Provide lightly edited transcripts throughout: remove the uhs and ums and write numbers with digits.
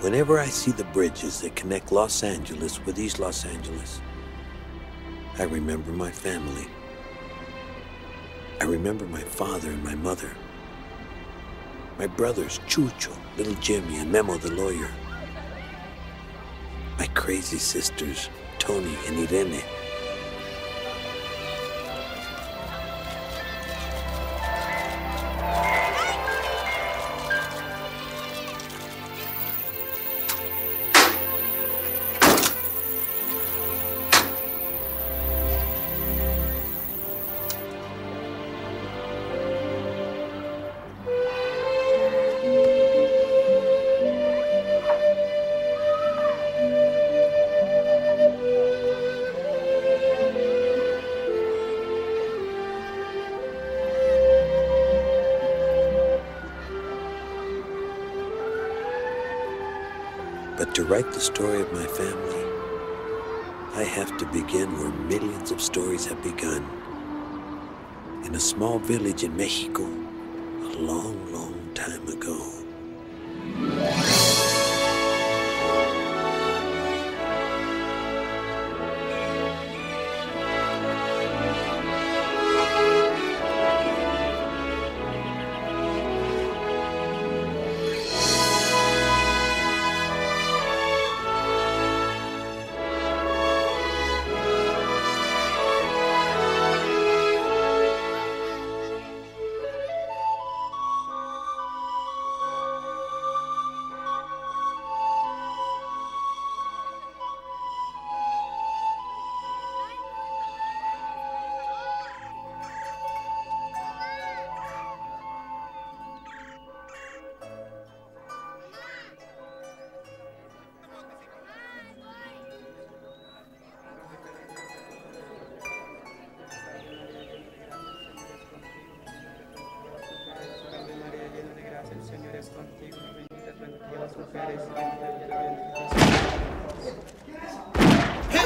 Whenever I see the bridges that connect Los Angeles with East Los Angeles, I remember my family. I remember my father and my mother. My brothers, Chucho, little Jimmy, and Memo the lawyer. My crazy sisters, Tony and Irene. But to write the story of my family, I have to begin where millions of stories have begun. In a small village in Mexico, a long, long time ago.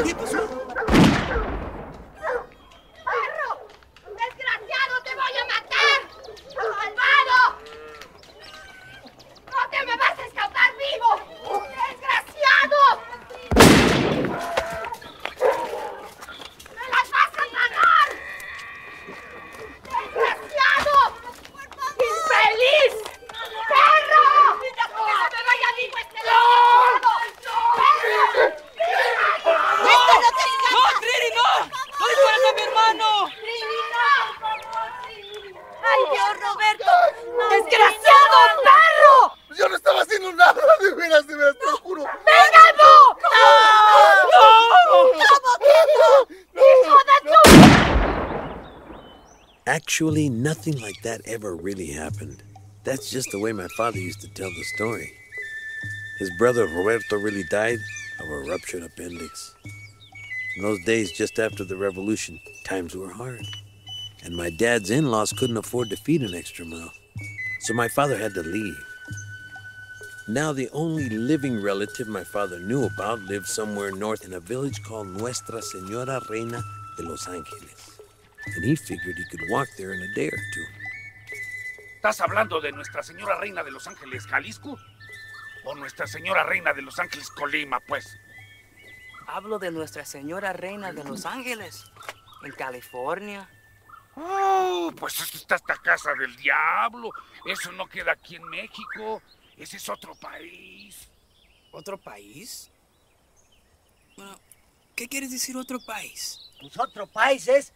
¿Qué pasó? ¡Perro! ¡Desgraciado, te voy a matar! ¡Malvado! ¡No te me vas a escapar vivo! ¡Desgraciado! ¡Me las vas a pagar! ¡Desgraciado! ¡Infeliz! ¡Perro! ¡Que se me vaya vivo este desgraciado! ¡Perro! ¡No, Trini, no! ¡No dispares a mi hermano! ¡Ay, Dios, Roberto! ¡Desgraciado, perro! Yo no estaba haciendo nada, de veras, te lo juro. ¡Venga, ¡No! ¡Hijo de tu! Actually, nothing like that ever really happened. That's just the way my father used to tell the story. His brother Roberto really died of a ruptured appendix. In those days, just after the revolution, times were hard. And my dad's in-laws couldn't afford to feed an extra mouth. So my father had to leave. Now the only living relative my father knew about lived somewhere north in a village called Nuestra Señora Reina de Los Ángeles. And he figured he could walk there in a day or two. ¿Estás hablando de Nuestra Señora Reina de Los Ángeles, Jalisco? ¿O Nuestra Señora Reina de Los Ángeles, Colima, pues? Hablo de Nuestra Señora Reina de Los Ángeles, en California. Oh, pues eso está esta casa del diablo. Eso no queda aquí en México. Ese es otro país. ¿Otro país? Bueno, ¿qué quieres decir otro país? Pues otro país es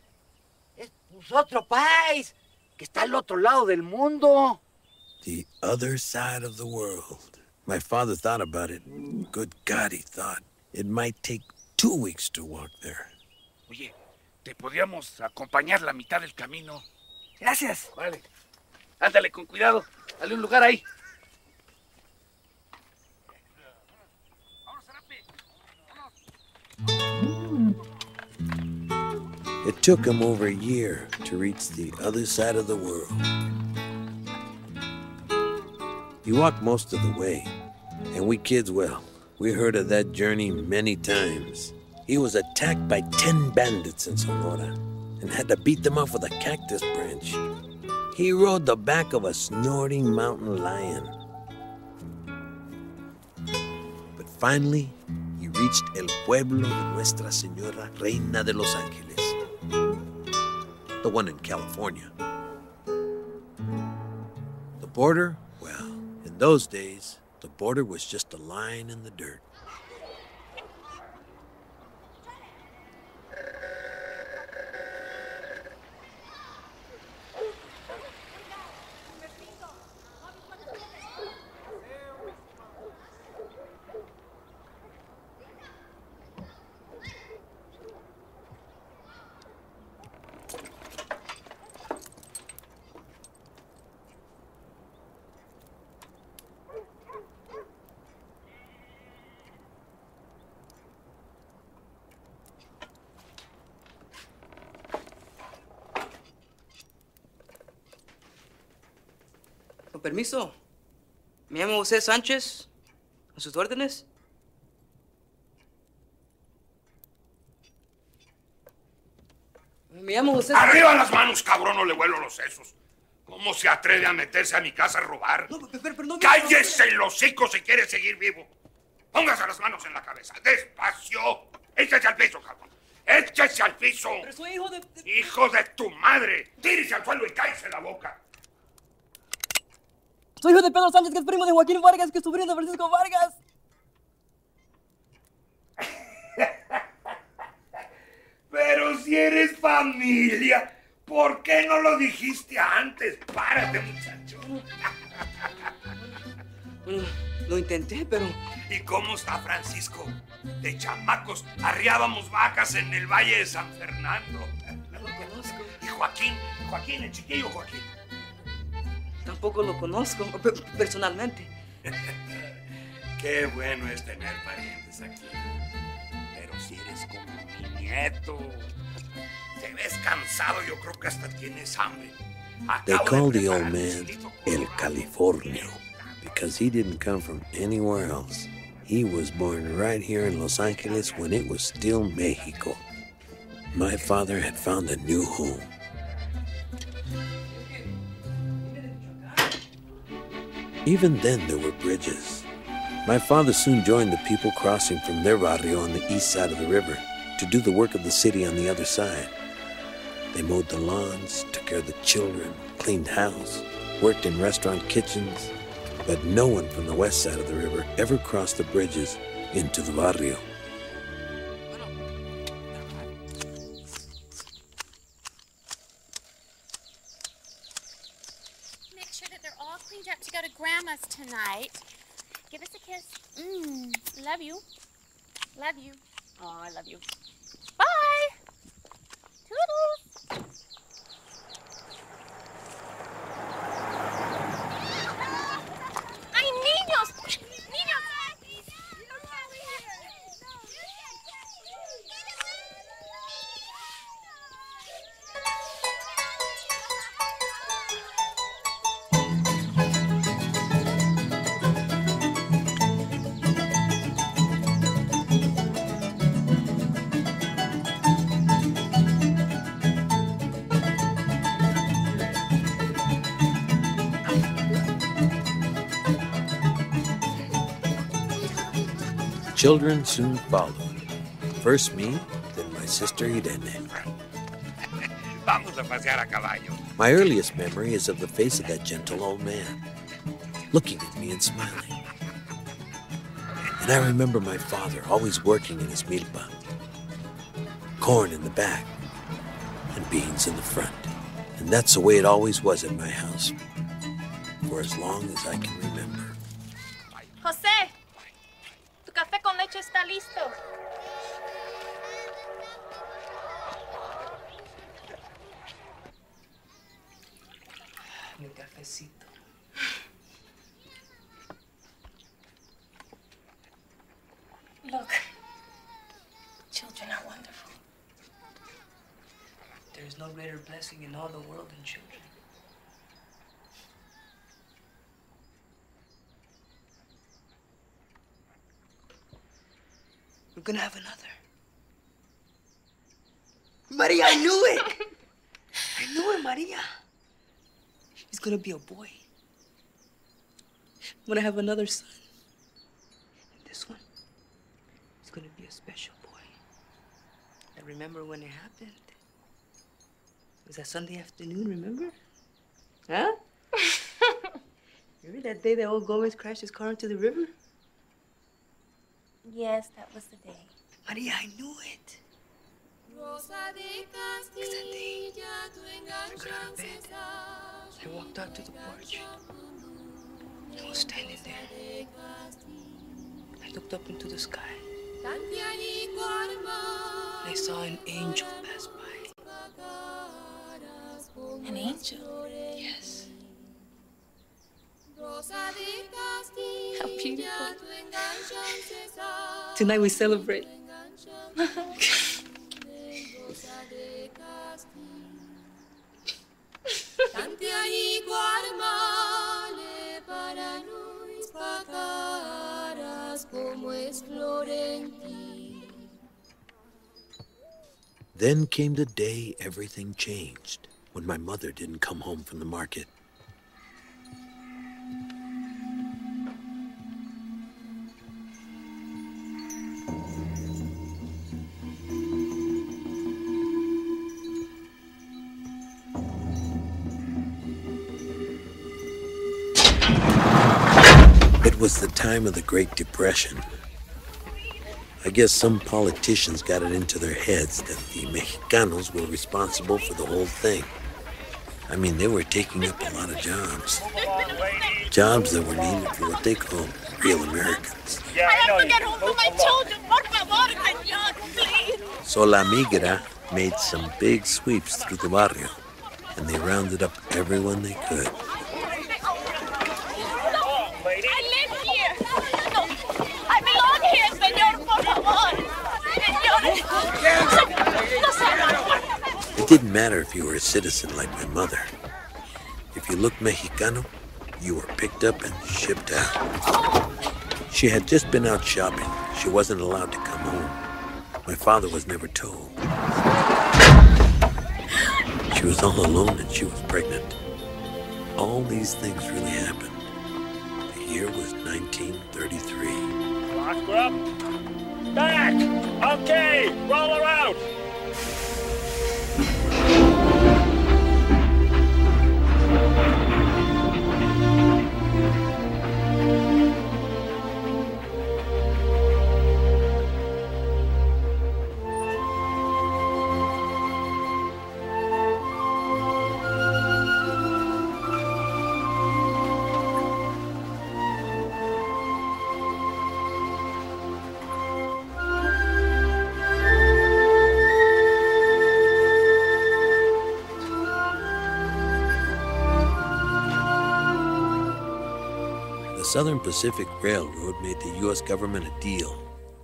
pues otro país, que está al otro lado del mundo. The other side of the world. My father thought about it. Good God, he thought. It might take 2 weeks to walk there. Oye, ¿te podríamos acompañar la mitad del camino? Gracias. Vale. Ándale, con cuidado. Dale un lugar ahí. It took him over a year to reach the other side of the world. He walked most of the way, and we kids, well, we heard of that journey many times. He was attacked by 10 bandits in Sonora and had to beat them off with a cactus branch. He rode the back of a snorting mountain lion. finally, he reached el pueblo de Nuestra Señora Reina de Los Ángeles, the one in California. The border, well, in those days, the border was just a line in the dirt. Con permiso, me llamo José Sánchez. ¿A sus órdenes? Me llamo José... ¡Arriba las manos, cabrón! No le vuelo los sesos. ¿Cómo se atreve a meterse a mi casa a robar? No, pero no... ¡Cállese el hocico si quiere seguir vivo! Póngase las manos en la cabeza. ¡Despacio! ¡Échese al piso, cabrón! ¡Échese al piso! Pero soy hijo de... ¡Hijo de tu madre! ¡Tírese al suelo y cállese la boca! Soy hijo de Pedro Sánchez, que es primo de Joaquín Vargas, que es sobrino de Francisco Vargas. Pero si eres familia, ¿por qué no lo dijiste antes? Párate, muchacho. Bueno, lo intenté, pero... ¿Y cómo está Francisco? De chamacos arriábamos vacas en el Valle de San Fernando. No lo conozco. ¿Y Joaquín, el chiquillo Joaquín? Tampoco lo conozco, personalmente. Qué bueno es tener parientes aquí. Pero si eres como mi nieto, te ves cansado, yo creo que hasta tienes hambre. They called the old man El Californio because he didn't come from anywhere else. He was born right here in Los Angeles when it was still Mexico. My father had found a new home. Even then, there were bridges. My father soon joined the people crossing from their barrio on the east side of the river to do the work of the city on the other side. They mowed the lawns, took care of the children, cleaned house, worked in restaurant kitchens, but no one from the west side of the river ever crossed the bridges into the barrio. Make sure that they're all cleaned up to go to Grandma's tonight. Give us a kiss. Love you. Love you. Oh, I love you. Bye. Toodles. ¡Ay, niños! ¡Niños! Children soon followed. First me, then my sister Irene. Vamos a pasear a caballo. My earliest memory is of the face of that gentle old man, looking at me and smiling. And I remember my father always working in his milpa. Corn in the back and beans in the front. And that's the way it always was at my house, for as long as I can remember. José, tu café con leche está listo. Mi cafecito. Look, children are wonderful. There is no greater blessing in all the world than children. We're gonna have another. Maria, I knew it! I knew it, Maria. He's gonna be a boy. I'm gonna have another son. And this one, gonna be a special boy. I remember when it happened. It was that Sunday afternoon, remember? Huh? Remember that day that old Gomez crashed his car into the river? Yes, that was the day. Maria, I knew it. Because that day, I got out of bed. I walked out to the porch. I was standing there. I looked up into the sky. I saw an angel pass by. An angel? Yes. How beautiful. Tonight we celebrate. Then came the day everything changed, when my mother didn't come home from the market. It was the time of the Great Depression. I guess some politicians got it into their heads that the Mexicanos were responsible for the whole thing. I mean, they were taking up a lot of jobs. Jobs that were needed for what they called real Americans. I have to get home to my children. Por favor, señor, please. So La Migra made some big sweeps through the barrio, and they rounded up everyone they could. I live here. No, I belong here, señor, por favor. It didn't matter if you were a citizen like my mother. If you looked Mexicano, you were picked up and shipped out. She had just been out shopping. She wasn't allowed to come home. My father was never told. She was all alone and she was pregnant. All these things really happened. The year was 1933. Lock her up. Back! Okay, roll her out! The Southern Pacific Railroad made the U.S. government a deal.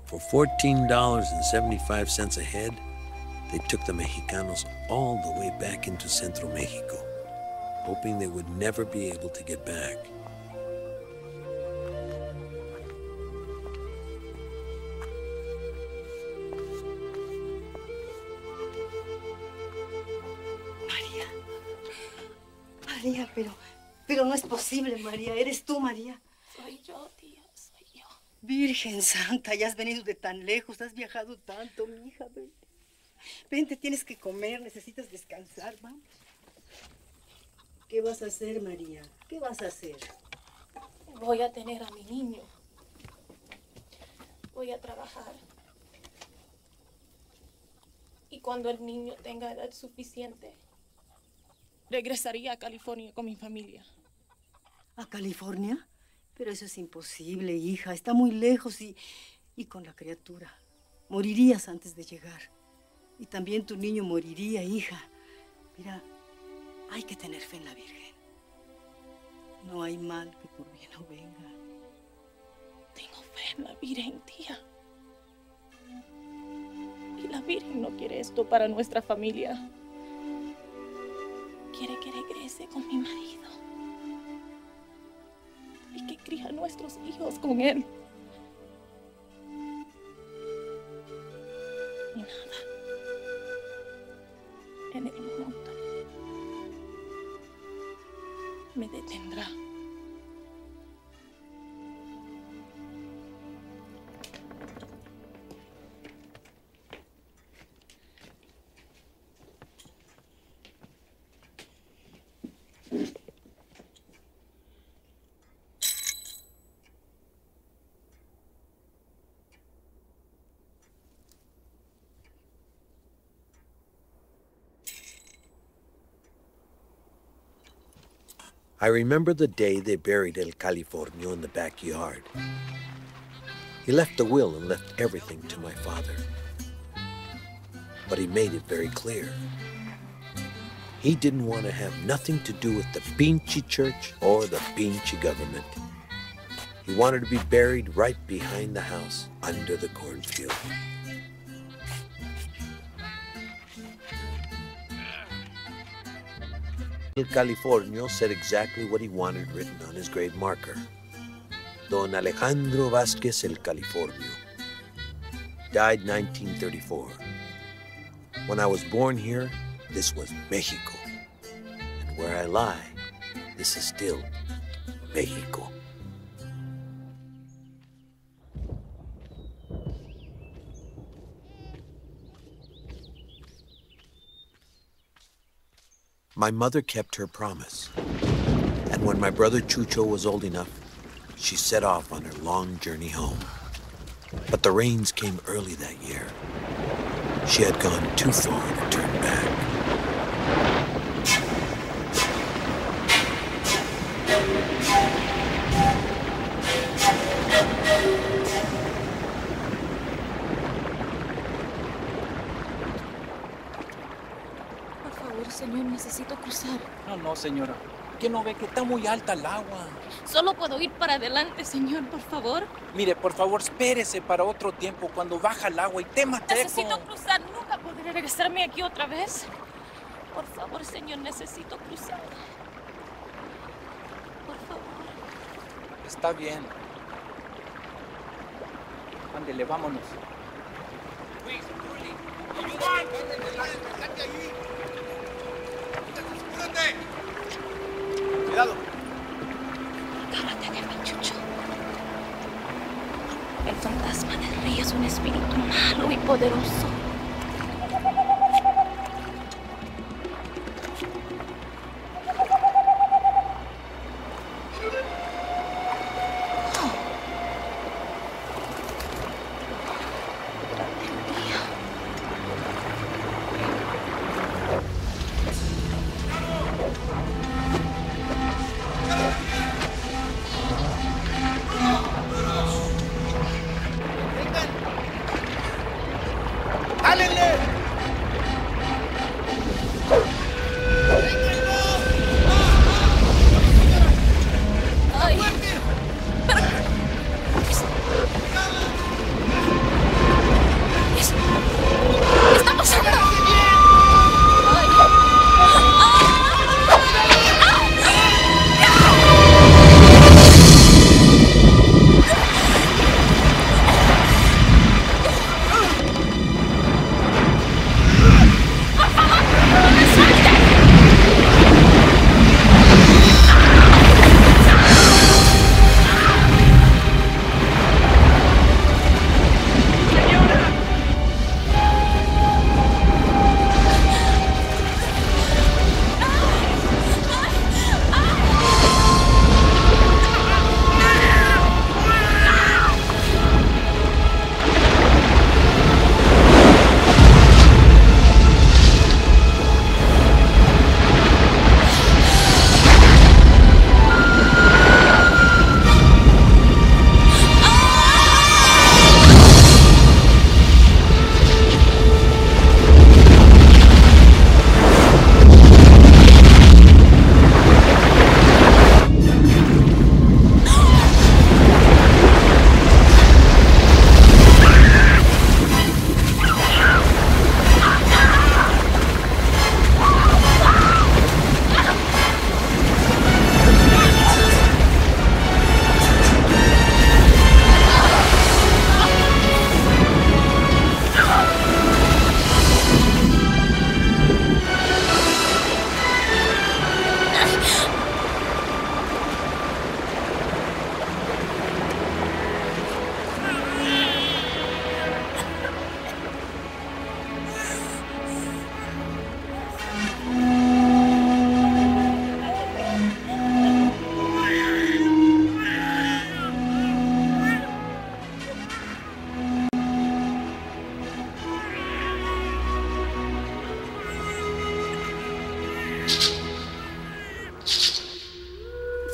For $14.75 a head, they took the Mexicanos all the way back into Centro Mexico, hoping they would never be able to get back. María. María, pero no es posible, María. ¿Eres tú, María? Soy yo, tía, soy yo. Virgen Santa, ya has venido de tan lejos, has viajado tanto, mi hija. Ven. Vente, tienes que comer, necesitas descansar, vamos. ¿Qué vas a hacer, María? ¿Qué vas a hacer? Voy a tener a mi niño. Voy a trabajar. Y cuando el niño tenga edad suficiente, regresaría a California con mi familia. ¿A California? Pero eso es imposible, hija. Está muy lejos y con la criatura. Morirías antes de llegar. Y también tu niño moriría, hija. Mira, hay que tener fe en la Virgen. No hay mal que por bien no venga. Tengo fe en la Virgen, tía. Y la Virgen no quiere esto para nuestra familia. Quiere que regrese con mi marido. Y que cría a nuestros hijos con él. Y nada en el mundo me detendrá. I remember the day they buried El Californio in the backyard. He left a will and left everything to my father. But he made it very clear. He didn't want to have nothing to do with the Pinchy church or the Pinchy government. He wanted to be buried right behind the house, under the cornfield. El Californio said exactly what he wanted written on his grave marker. Don Alejandro Vázquez El Californio. Died 1934. When I was born here, this was Mexico. And where I lie, this is still Mexico. My mother kept her promise. And when my brother Chucho was old enough, she set off on her long journey home. But the rains came early that year. She had gone too far to turn back. Por favor, señor, necesito cruzar. No, señora. ¿Qué no ve que está muy alta el agua? Solo puedo ir para adelante, señor, por favor. Mire, por favor, espérese para otro tiempo cuando baja el agua y te mateco. Necesito cruzar. Nunca podré regresarme aquí otra vez. Por favor, señor, necesito cruzar. Por favor. Está bien. Ándele, vámonos. Luis, ayuda. ¡Estate ahí! ¡Apúrate! Cuidado. Agárrate de mí, Chucho. El fantasma del rey es un espíritu malo y poderoso.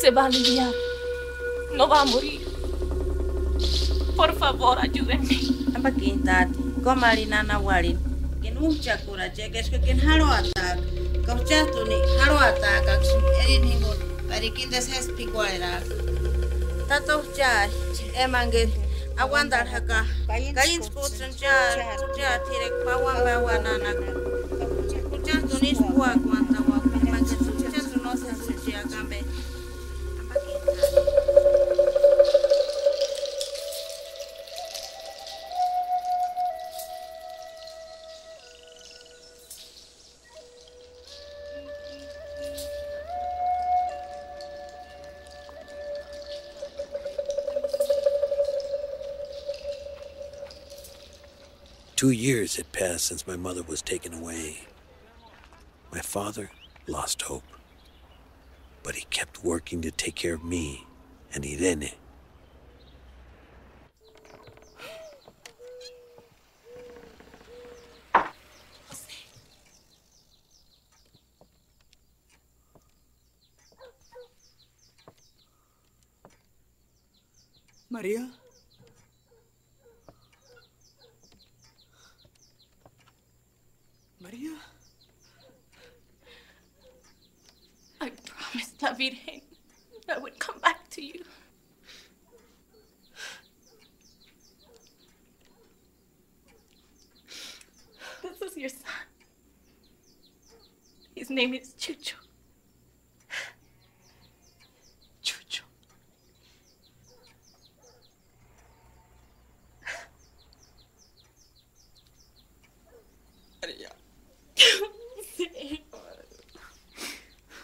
se va a aliviar. No va a morir. Por favor, ayúdenme. Ampakintat, komalina nawarin. Ken uchakura cheques que ken haroatak. Kauchatuni haroatak aksum erin hingot. Parikindes hespikuera. Tato jai, emangir. Awandar haka. Kain spotran jar, jar tirek pawan bawanana. Kuchatuni spuak wantawa. Mangir kuchatu no se sucia gambe. 2 years had passed since my mother was taken away. My father lost hope, but he kept working to take care of me and Irene. María. María. I promised La Virgen I would come back to you. This is your son. His name is Chucho. Chucho. María.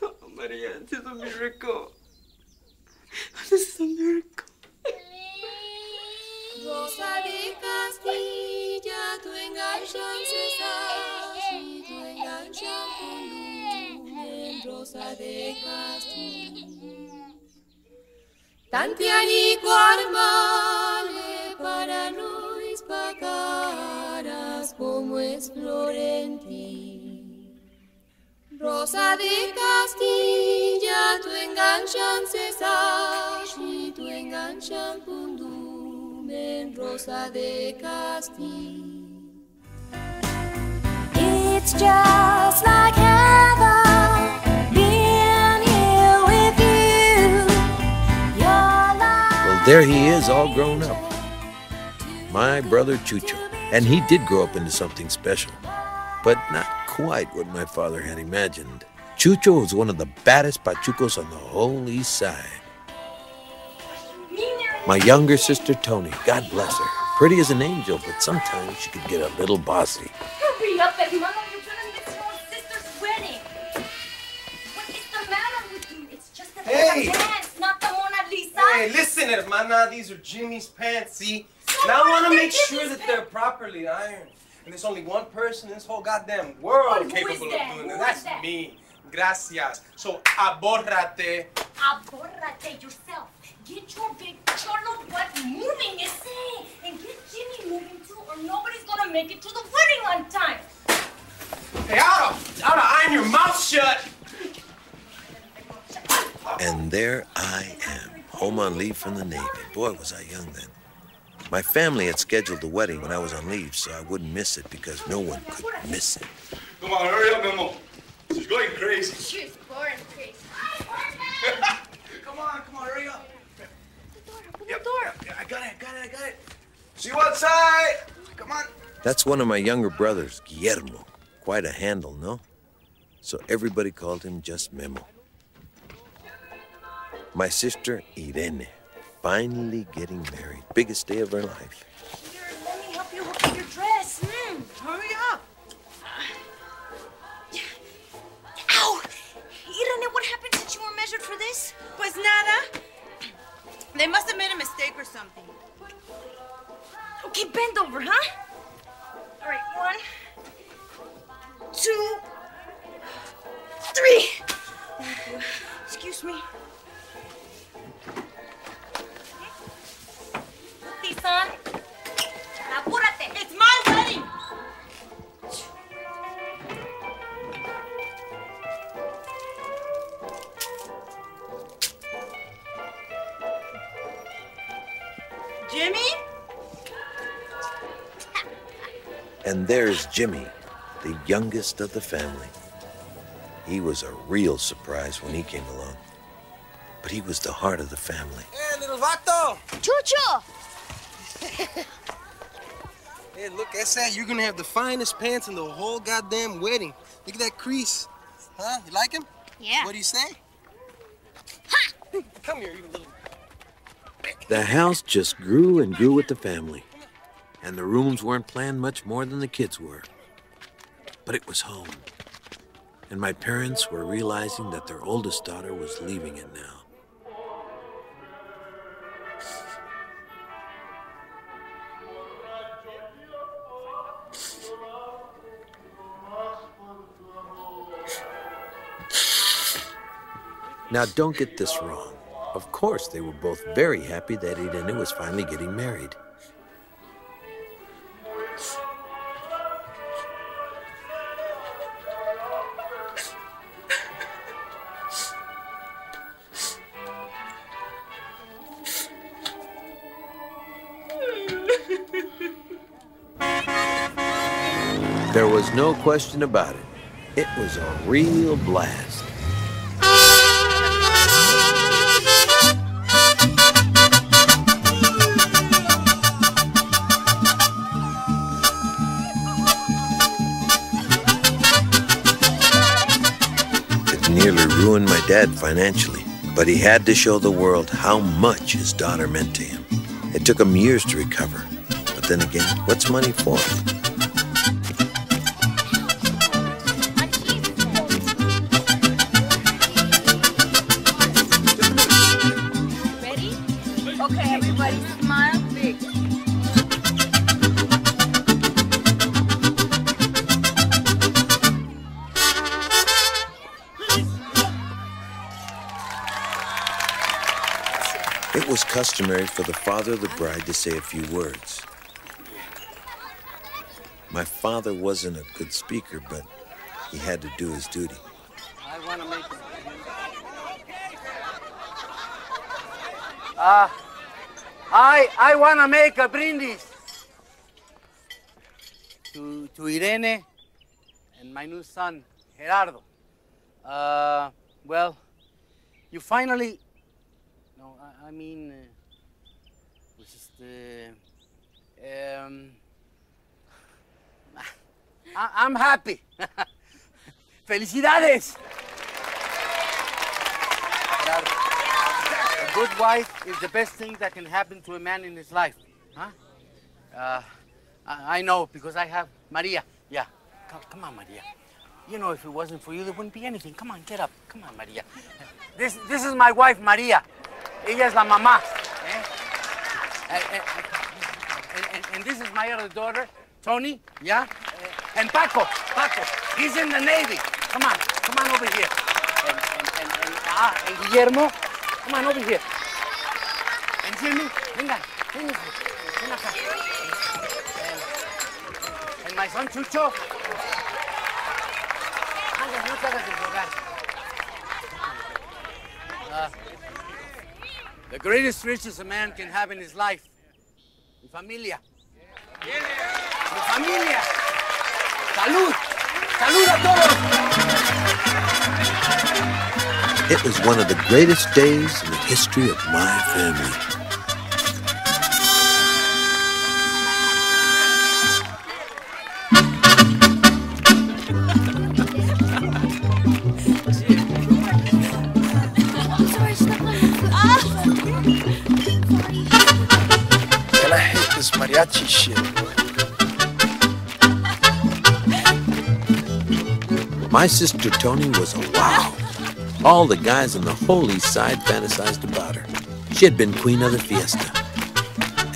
Oh, María, this is a miracle. This is a miracle. Rosa de Castilla, tu enganchan cesar, y tu enganchan volumen, Rosa de Castilla. Tantianico armale para nos pacaras como es Florenti. Rosa de Castilla, tu enganchan cesar, y tu enganchan pundumen, Rosa de Castilla. It's just like heaven being here with you. Well, there he is, all grown up. My brother Chucho. And he did grow up into something special, but not quite what my father had imagined. Chucho was one of the baddest pachucos on the whole east side. My younger sister Tony, God bless her, pretty as an angel, but sometimes she could get a little bossy. Hurry up, hermano, you're gonna miss your sister's wedding. What is the matter with you? It's just a dance, not the Mona Lisa. Hey, listen, hermana, these are Jimmy's pants, see? Now I want to make sure that they're properly ironed. And there's only one person in this whole goddamn world capable of doing that. That's me. Gracias. So, abórrate. Abórrate yourself. Get your big cholo butt moving, Esai. And get Jimmy moving too, or nobody's gonna make it to the wedding on time. Hey, oughta iron your mouth shut. And there I am, home on leave from the Navy. Boy, was I young then. My family had scheduled the wedding when I was on leave, so I wouldn't miss it because no one could miss it. Come on, hurry up, Memo. She's going crazy. She's born crazy. Come on, hurry up. Open the door. Yeah, I got it. See you outside. Come on. That's one of my younger brothers, Guillermo. Quite a handle, no? So everybody called him just Memo. My sister, Irene, finally getting married. Biggest day of her life. Here, let me help you hook up your dress. Hurry up. Ow! Irene, what happened since you were measured for this? Pues nada. They must have made a mistake or something. Okay, bend over, huh? All right, 1, 2, 3. Thank you. Excuse me. Son. Apúrate. It's my wedding. Jimmy? And there's Jimmy, the youngest of the family. He was a real surprise when he came along. But he was the heart of the family. Hey, little vato! Chucho! Hey, look, Esai, you're gonna have the finest pants in the whole goddamn wedding. Look at that crease. Huh? You like him? Yeah. What do you say? Ha! Come here, you little... The house just grew and grew with the family. And the rooms weren't planned much more than the kids were. But it was home. And my parents were realizing that their oldest daughter was leaving it now. Now, don't get this wrong. Of course, they were both very happy that Irene was finally getting married. There was no question about it. It was a real blast. It nearly ruined my dad financially, but he had to show the world how much his daughter meant to him. It took him years to recover, but then again, what's money for? It was customary for the father of the bride to say a few words. My father wasn't a good speaker, but he had to do his duty. I want to make... I want to make a brindis to Irene and my new son, Gerardo. Well, you finally... No, I mean... I'm happy. Felicidades. Gerardo, a good wife is the best thing that can happen to a man in his life. Huh? I know because I have Maria. Yeah. Come on, Maria. You know, if it wasn't for you, there wouldn't be anything. Come on, get up. Come on, Maria. This is my wife, Maria. Ella es la mamá. And this is my other daughter, Tony. Yeah. And Paco. He's in the Navy. Come on over here. And Guillermo, come on over here. And Jimmy, venga, ven acá. And my son Chucho. No te hagas el rogar. The greatest riches a man can have in his life, mi familia. Mi familia. Salud. Salud a todos. It was one of the greatest days in the history of my family. I hate this mariachi shit. My sister Tony was a wow. All the guys on the whole East Side fantasized about her. She had been queen of the fiesta.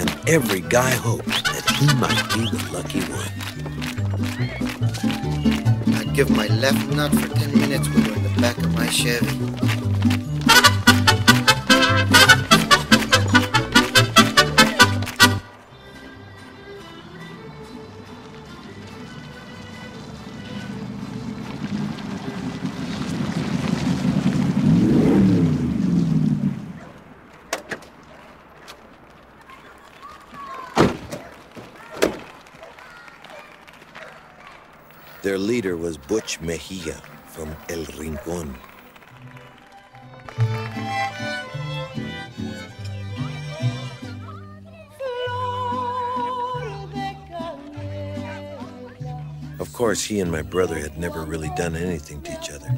And every guy hoped that he might be the lucky one. I'd give my left nut for 10 minutes with her in the back of my Chevy. Their leader was Butch Mejia from El Rincón. Of course, he and my brother had never really done anything to each other.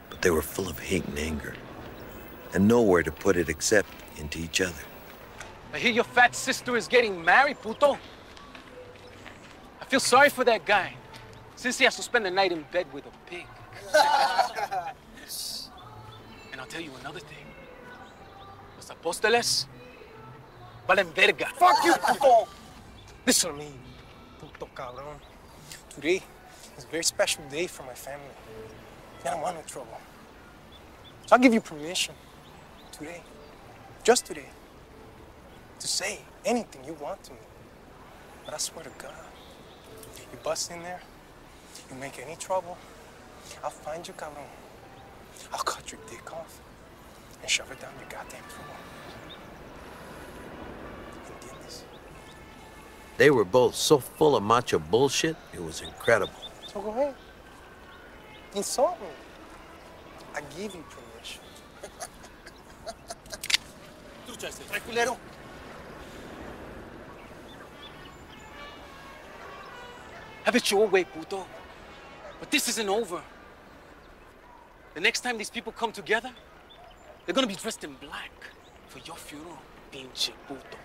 But they were full of hate and anger, and nowhere to put it except into each other. I hear your fat sister is getting married, puto. I feel sorry for that guy, since he has to spend the night in bed with a pig. And I'll tell you another thing. Los apóstoles valen verga. Fuck you, puto! Listen to me, puto cabrón. Today is a very special day for my family. I don't want no trouble. So I'll give you permission today, just today, to say anything you want to me. But I swear to God, you bust in there, you make any trouble, I'll find you, cabrón. I'll cut your dick off and shove it down your goddamn throat. They were both so full of macho bullshit, it was incredible. So go ahead. Insult me. I give you permission. Have it your way, puto. But this isn't over. The next time these people come together, they're gonna be dressed in black for your funeral, pinche puto.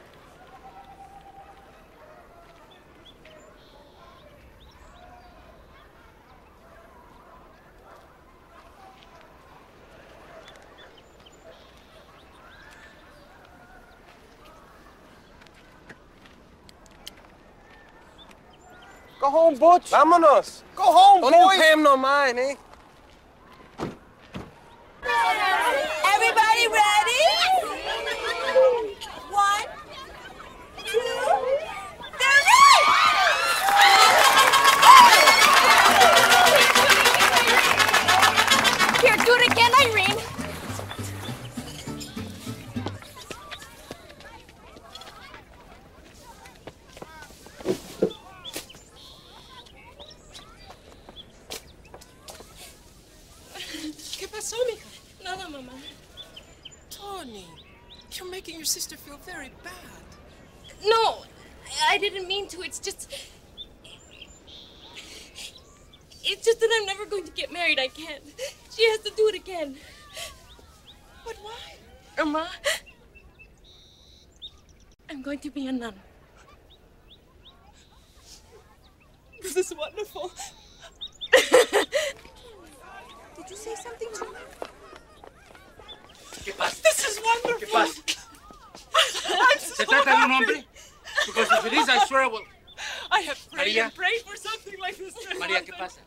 Go home, Butch. Vámonos. Go home, boys. Don't even pay him no mind, eh? Everybody ready? 1, 2, 3! Here, do it again, Irene. Nada, Mama. Tony, you're making your sister feel very bad. No, I didn't mean to. It's just that I'm never going to get married. I can't. She has to do it again. But why? Irma, I'm going to be a nun. This is wonderful. Did you say something to me? ¿Qué pasa? This is wonderful. ¿Qué pasa? I'm so ¿Se trata de un happy. hombre? Because if it is, I swear I will. I have prayed María. and prayed for something like this. María, ¿qué pasa?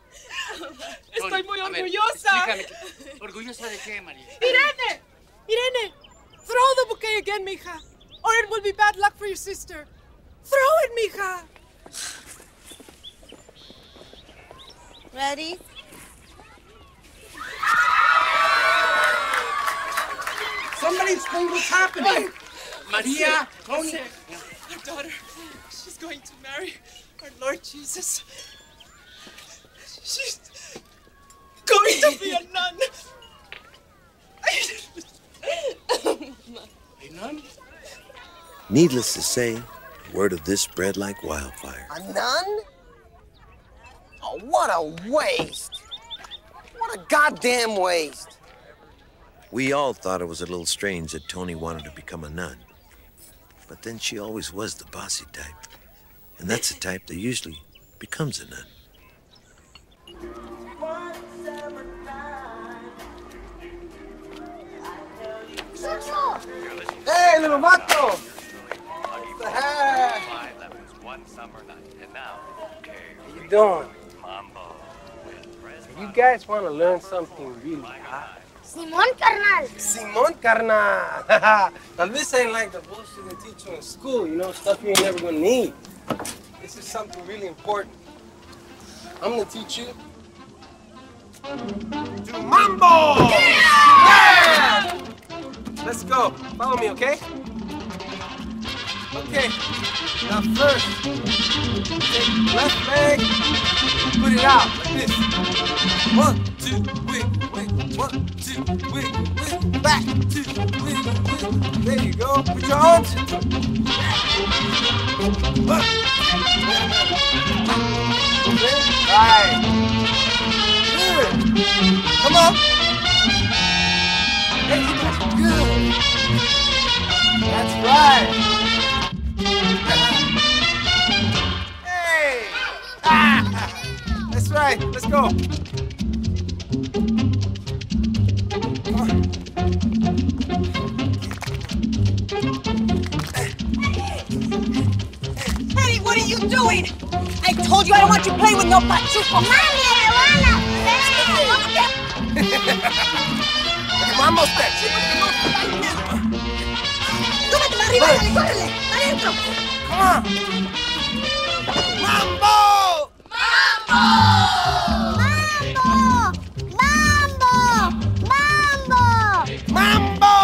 Estoy muy a ver, orgullosa. explícame. ¿Orgullosa de qué, María? Irene! Irene! Throw the bouquet again, mija. Or it will be bad luck for your sister. Throw it, mija. Ready? Somebody explain what's happening. María, Tony. Our daughter, she's going to marry our Lord Jesus. She's going to be a nun. A nun? Needless to say, word of this spread like wildfire. A nun? Oh, what a waste. What a goddamn waste. We all thought it was a little strange that Tony wanted to become a nun. But then she always was the bossy type. And that's the type that usually becomes a nun. Hey, little vato! Hey! One summer night, and now, How you doing? You guys want to learn something really hot? Simón, carnal. Simón, carnal. Now this ain't like the bullshit they teach you in school, you know, stuff you ain't never gonna need. This is something really important. I'm gonna teach you to mambo! Yeah! Let's go. Follow me, okay? Okay, now first, take left leg, put it out like this. 1, 2, wiggle, wiggle, 1, 2, wiggle, wiggle, back, 2, wiggle, wiggle. There you go. Put your arms into it. Up. Right. Good. Come on. There you go. Good. That's right. Hey! Ah! That's right. Let's go. Come on. Hey, what are you doing? I told you I don't want you playing with no pachuco. Mami, Vamos, Tex. ¡Súbete más arriba! ¡Córrele! ¡Adentro! Come on. Mambo! ¡Mambo! ¡Mambo! ¡Mambo! Mambo!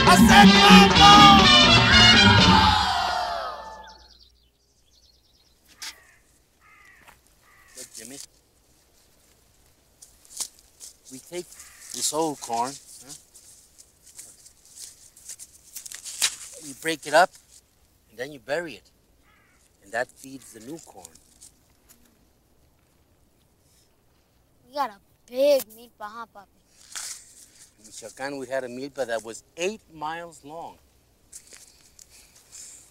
I said mambo! Look, Jimmy. We take this old corn, huh? You break it up, and then you bury it. And that feeds the new corn. We got a big milpa, huh, Papi? In Michoacán, we had a milpa that was 8 miles long.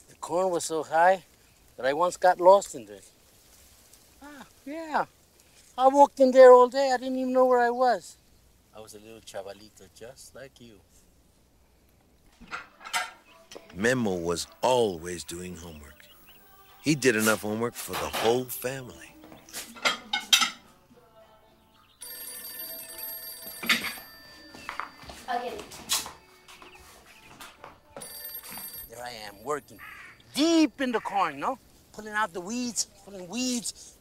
The corn was so high that I once got lost in there. Ah, yeah. I walked in there all day. I didn't even know where I was. I was a little chavalito just like you. Memo was always doing homework. He did enough homework for the whole family. Okay. There I am, working deep in the corn, no? Pulling out the weeds, pulling weeds,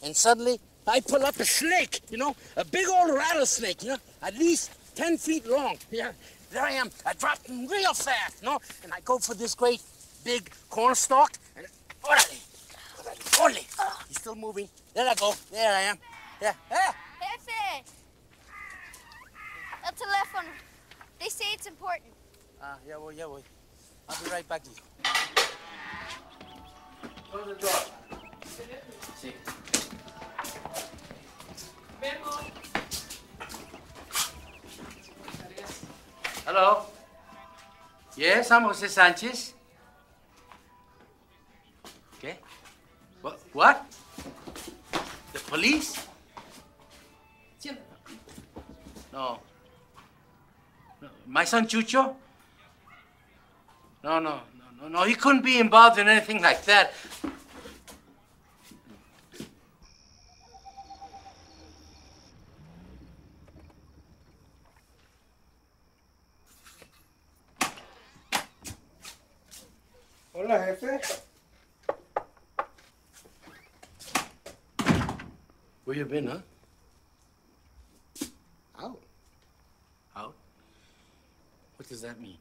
and suddenly I pull up a snake, you know? A big old rattlesnake, you know? At least 10 feet long. Yeah, there I am. I drop him real fast, no? And I go for this great big corn stalk, and orale, he's still moving. There I go. There I am. Yeah. Jefe! El teléfono. They say it's important. Yeah, voy. I'll be right back. Close the door. Sí. Hello. Yes, I'm Jose Sanchez. Okay. What? The police? No. My son Chucho? No. He couldn't be involved in anything like that. Hola, jefe. Where you been, huh? Out. Out? What does that mean?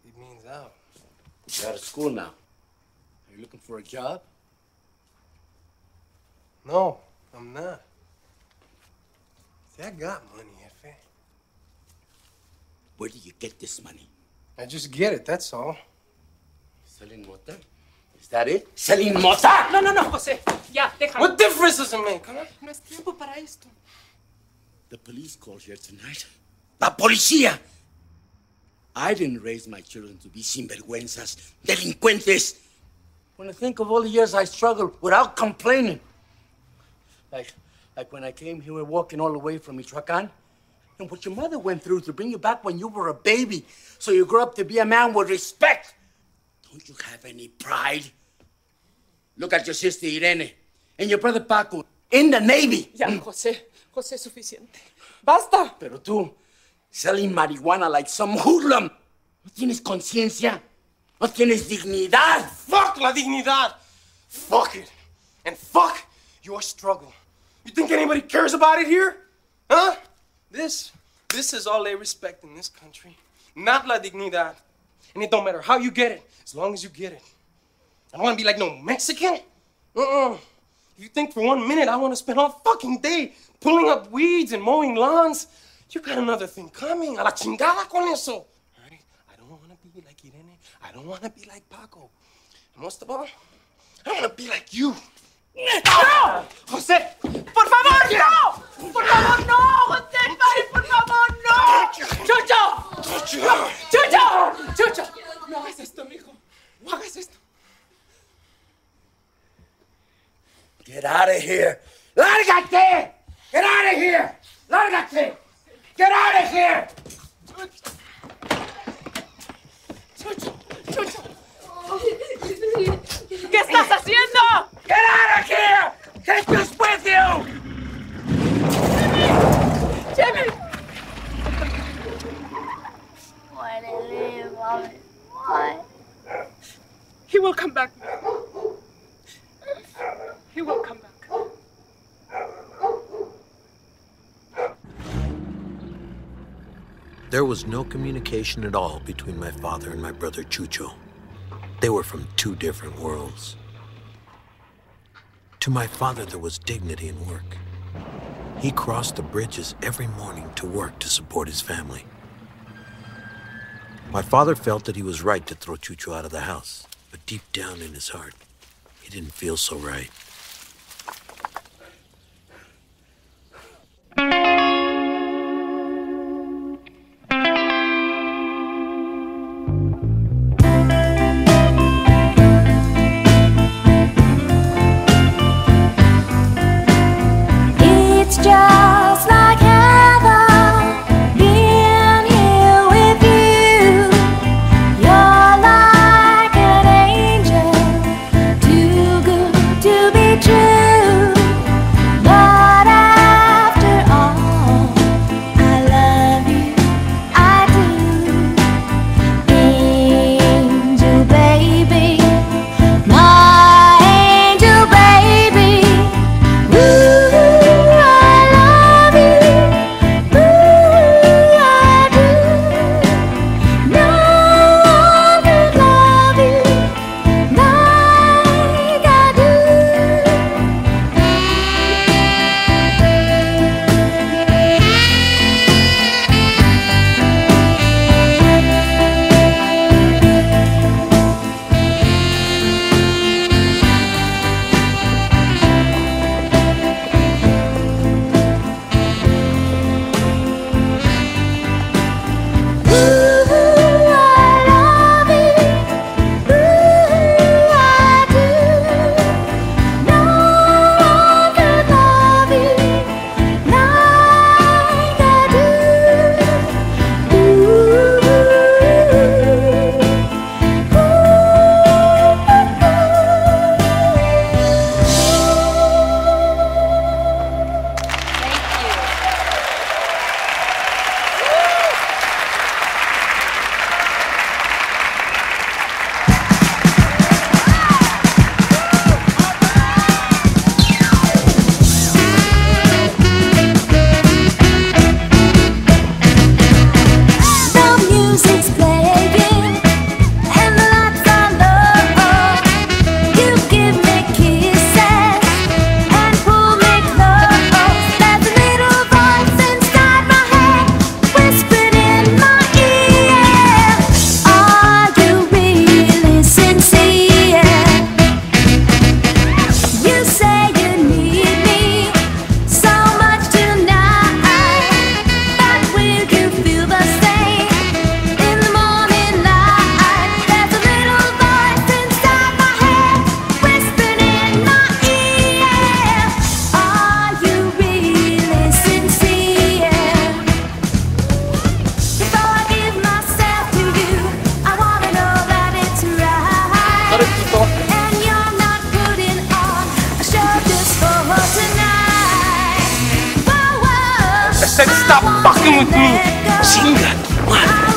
It means out. You're out of school now. Are you looking for a job? No, I'm not. See, I got money, jefe. Where do you get this money? I just get it, that's all. Selling mota? Is that it? Selling mota? No, José. Ya, déjalo. What difference does it make, huh? No es tiempo para esto. The police called here tonight. La policía! I didn't raise my children to be sinvergüenzas, delincuentes. When I think of all the years I struggled without complaining. Like when I came here, we're walking all the way from Michoacán. And what your mother went through to bring you back when you were a baby, so you grew up to be a man with respect. Don't you have any pride? Look at your sister Irene and your brother Paco in the Navy. Ya, José, suficiente. Basta. Pero tú, selling marijuana like some hoodlum. ¿No tienes conciencia? No tienes dignidad. Fuck la dignidad. Fuck it. And fuck your struggle. You think anybody cares about it here? Huh? This is all they respect in this country. Not la dignidad. And it don't matter how you get it, as long as you get it. I don't want to be like no Mexican. If you think for 1 minute I want to spend all fucking day pulling up weeds and mowing lawns, you got another thing coming. A la chingada con eso. All right? I don't want to be like Irene. I don't want to be like Paco. And most of all, I want to be like you. ¡No! José, ¡Por favor, no! ¡Por favor, no! ¡José, pare, por favor, no! ¡Chucho! ¡Chucho! No hagas esto, mijo. No hagas esto. Get out of here. ¡Lárgate! Get out of here. ¡Lárgate! Get out of here. Chucho. ¿Qué estás haciendo? Get out of here! Take this with you! Jimmy! Why did they leave, Mommy? Why? He will come back. He will come back. There was no communication at all between my father and my brother Chucho. They were from two different worlds. To my father, there was dignity in work. He crossed the bridges every morning to work to support his family. My father felt that he was right to throw Chucho out of the house, but deep down in his heart, he didn't feel so right. Just like heaven, being here with you. You're like an angel, too good to be true. But after all, I love you, I do. Angel baby, my angel baby. Ooh. said stop fucking with me. Chinga tu madre.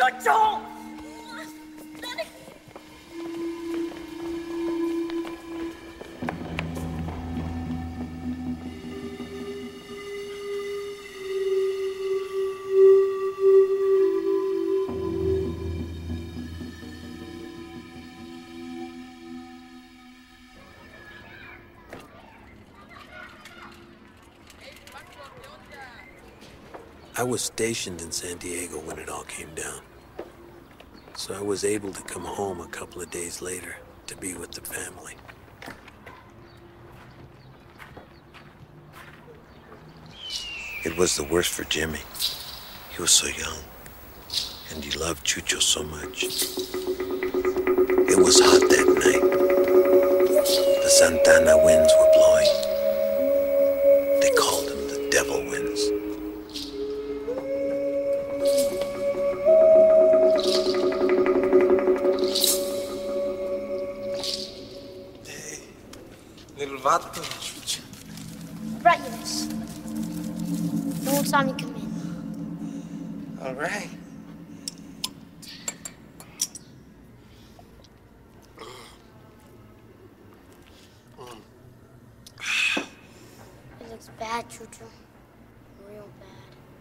Chucho! I was stationed in San Diego when it all came down, so I was able to come home a couple of days later to be with the family. It was the worst for Jimmy. He was so young, and he loved Chucho so much. It was hot that night. The Santana winds were blowing. They called them the devil winds. Little vato, Chucho. I brought you this. Don't saw me come in. All right. It looks bad, Chucho. Real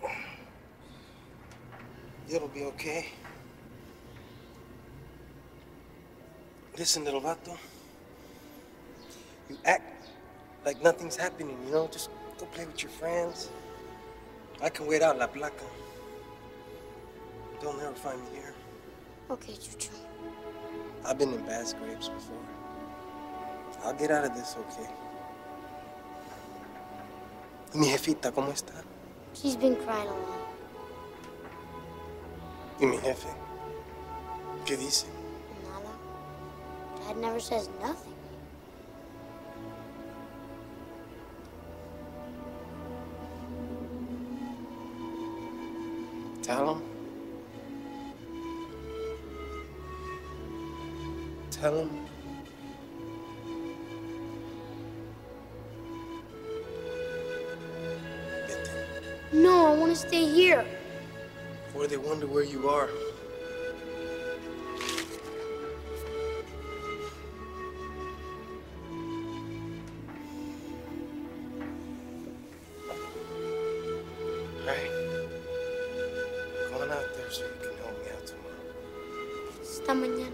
bad. It'll be okay. Listen, little vato. You act like nothing's happening, you know? Just go play with your friends. I can wait out La Placa. They'll never find me here. Okay, Chucho. I've been in bad scrapes before. I'll get out of this, okay? ¿Y mi jefita, cómo está? She's been crying a lot. ¿Y mi jefe? ¿Qué dice? Nada. Dad never says nothing. Tell him. Tell him. No, I want to stay here. Before they wonder where you are. So you can help me out tomorrow. Hasta mañana.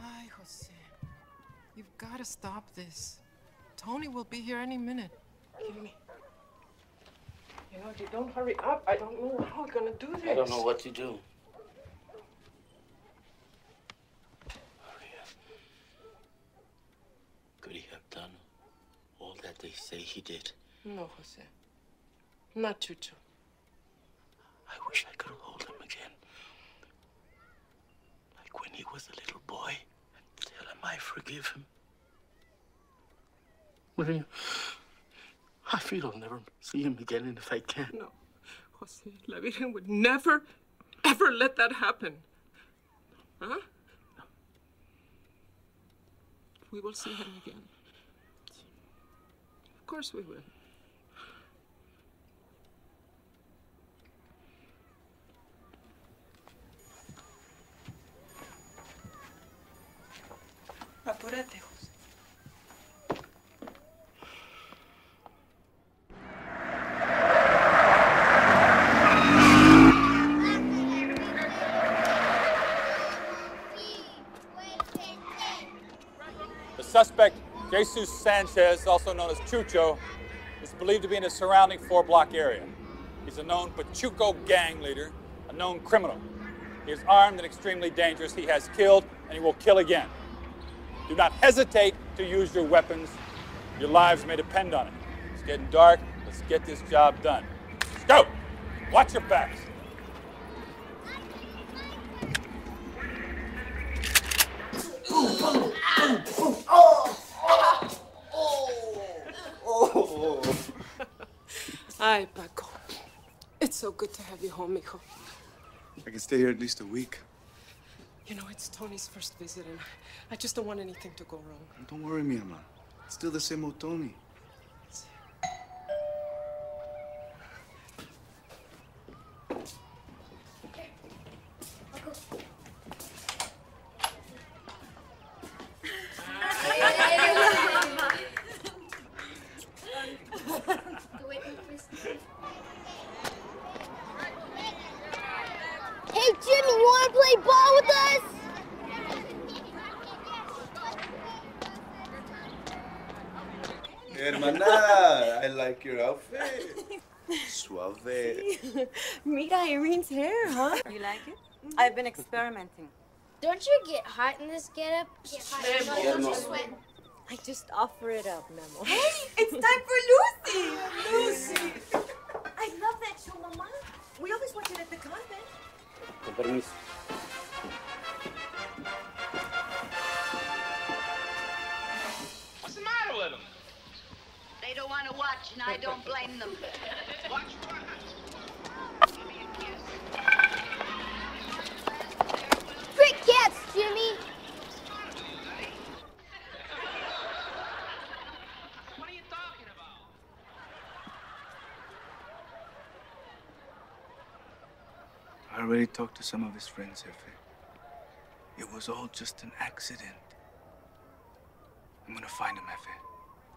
Ay, Jose. You've got to stop this. Tony will be here any minute. Kidding me. You know, if you don't hurry up, I don't know how we're gonna do this. I don't know what to do. Could he have done all that they say he did? No, Jose. Not Chucho. I wish I could hold him again. Like when he was a little boy. And tell him I forgive him. Will you? I feel I'll never see him again, and if I can. No, Jose, La Virgen would never, ever let that happen. Huh? No. We will see him again. Of course we will. Apúrate, Jose. Suspect, Jesus Sanchez, also known as Chucho, is believed to be in the surrounding 4-block area. He's a known Pachuco gang leader, a known criminal. He is armed and extremely dangerous. He has killed, and he will kill again. Do not hesitate to use your weapons. Your lives may depend on it. It's getting dark. Let's get this job done. Let's go. Watch your backs. Ay, Paco. It's so good to have you home, mijo. I can stay here at least a week. You know, it's Tony's first visit, and I just don't want anything to go wrong. Don't worry, mi ama. It's still the same old Tony. Hey, Jimmy, you want to play ball with us? Hermana, I like your outfit. Suave. Mira Irene's hair, huh? You like it? I've been experimenting. Don't you get hot in this getup? I just offer it up, Memo. Hey, it's time for Lucy. Lucy. I love that show, Mama. We always watch it at the convent. Con permiso. What's the matter with them? They don't want to watch, and I don't blame them. Watch what? Great cats, Jimmy. What are you talking about? I already talked to some of his friends, Jefe. It was all just an accident. I'm gonna find him, Jefe.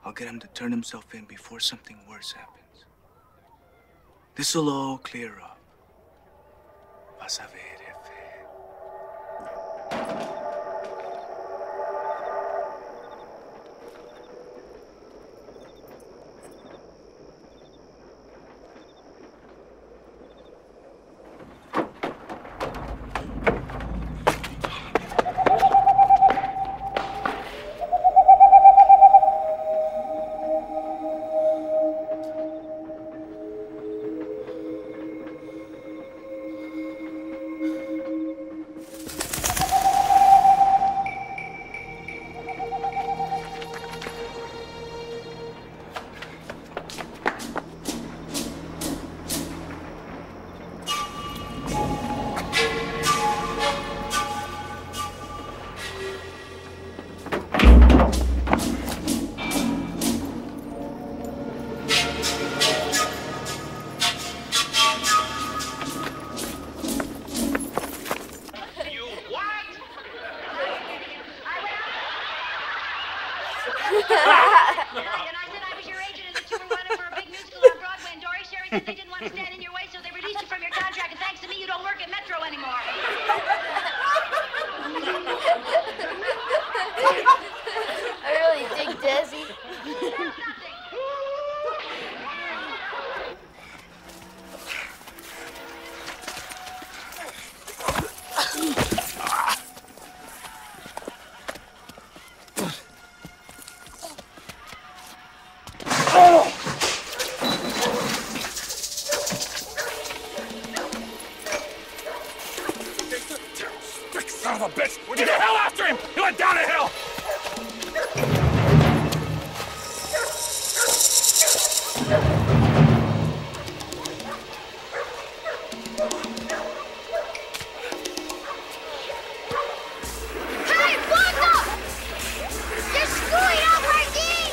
I'll get him to turn himself in before something worse happens. This'll all clear up. Vas a ver, Jefe. Son of a bitch! Get the hell after him! He went down the hill! Hey, Wanda! You're screwing up my game!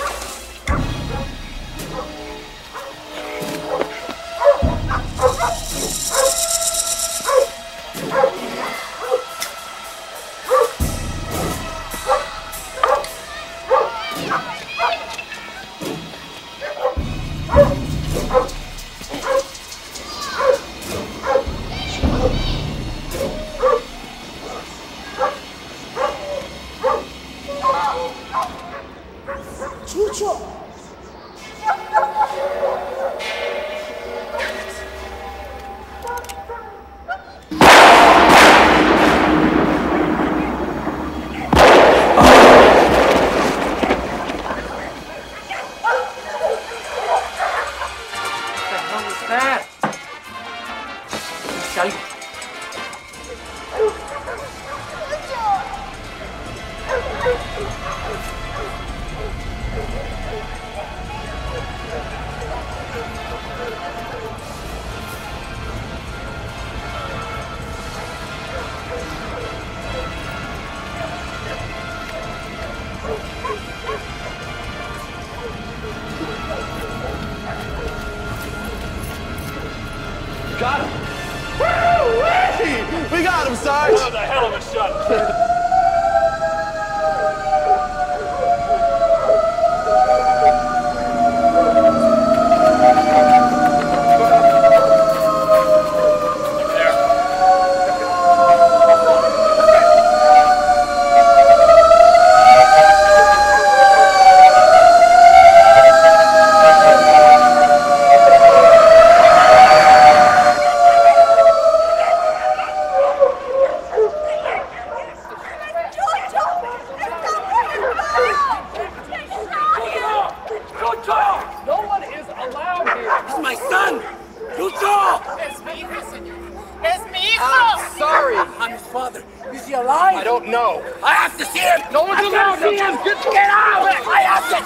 he alive? I don't know. I have to see him. No one's allowed to see him. Get out! I have to.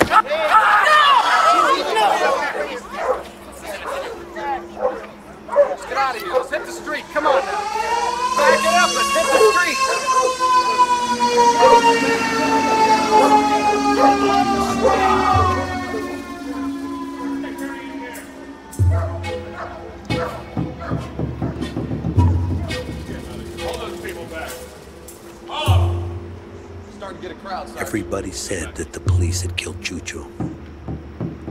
Let's get out of here. Let's hit the street. Come on now. Back it up. Let's hit the street. Everybody said that the police had killed Chucho,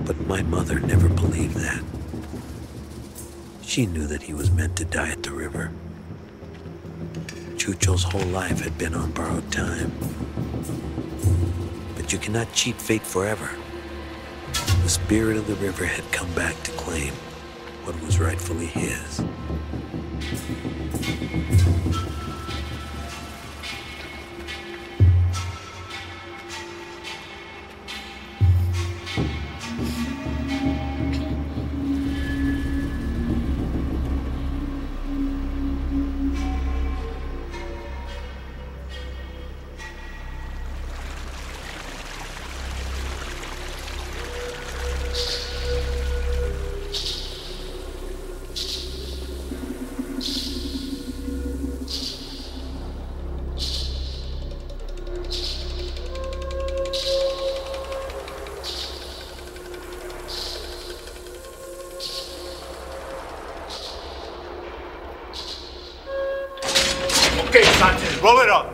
but my mother never believed that. She knew that he was meant to die at the river. Chucho's whole life had been on borrowed time. But you cannot cheat fate forever. The spirit of the river had come back to claim what was rightfully his. Roll it up.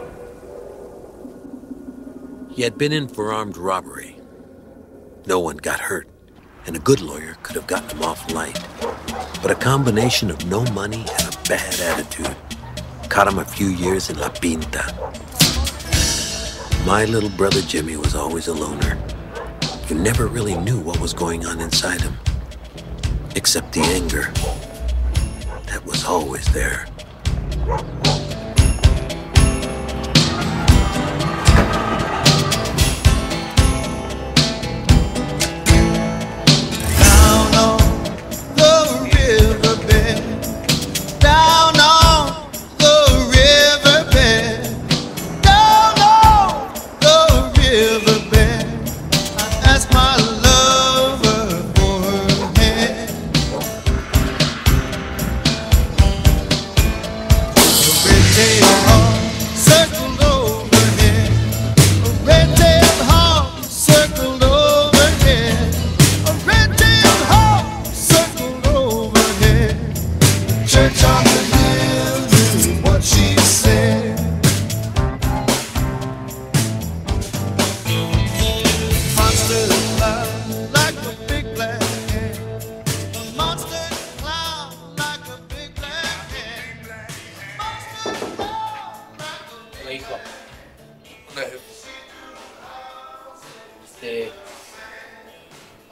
He had been in for armed robbery. No one got hurt, and a good lawyer could have gotten him off light. But a combination of no money and a bad attitude caught him a few years in La Pinta. My little brother Jimmy was always a loner. You never really knew what was going on inside him, except the anger that was always there.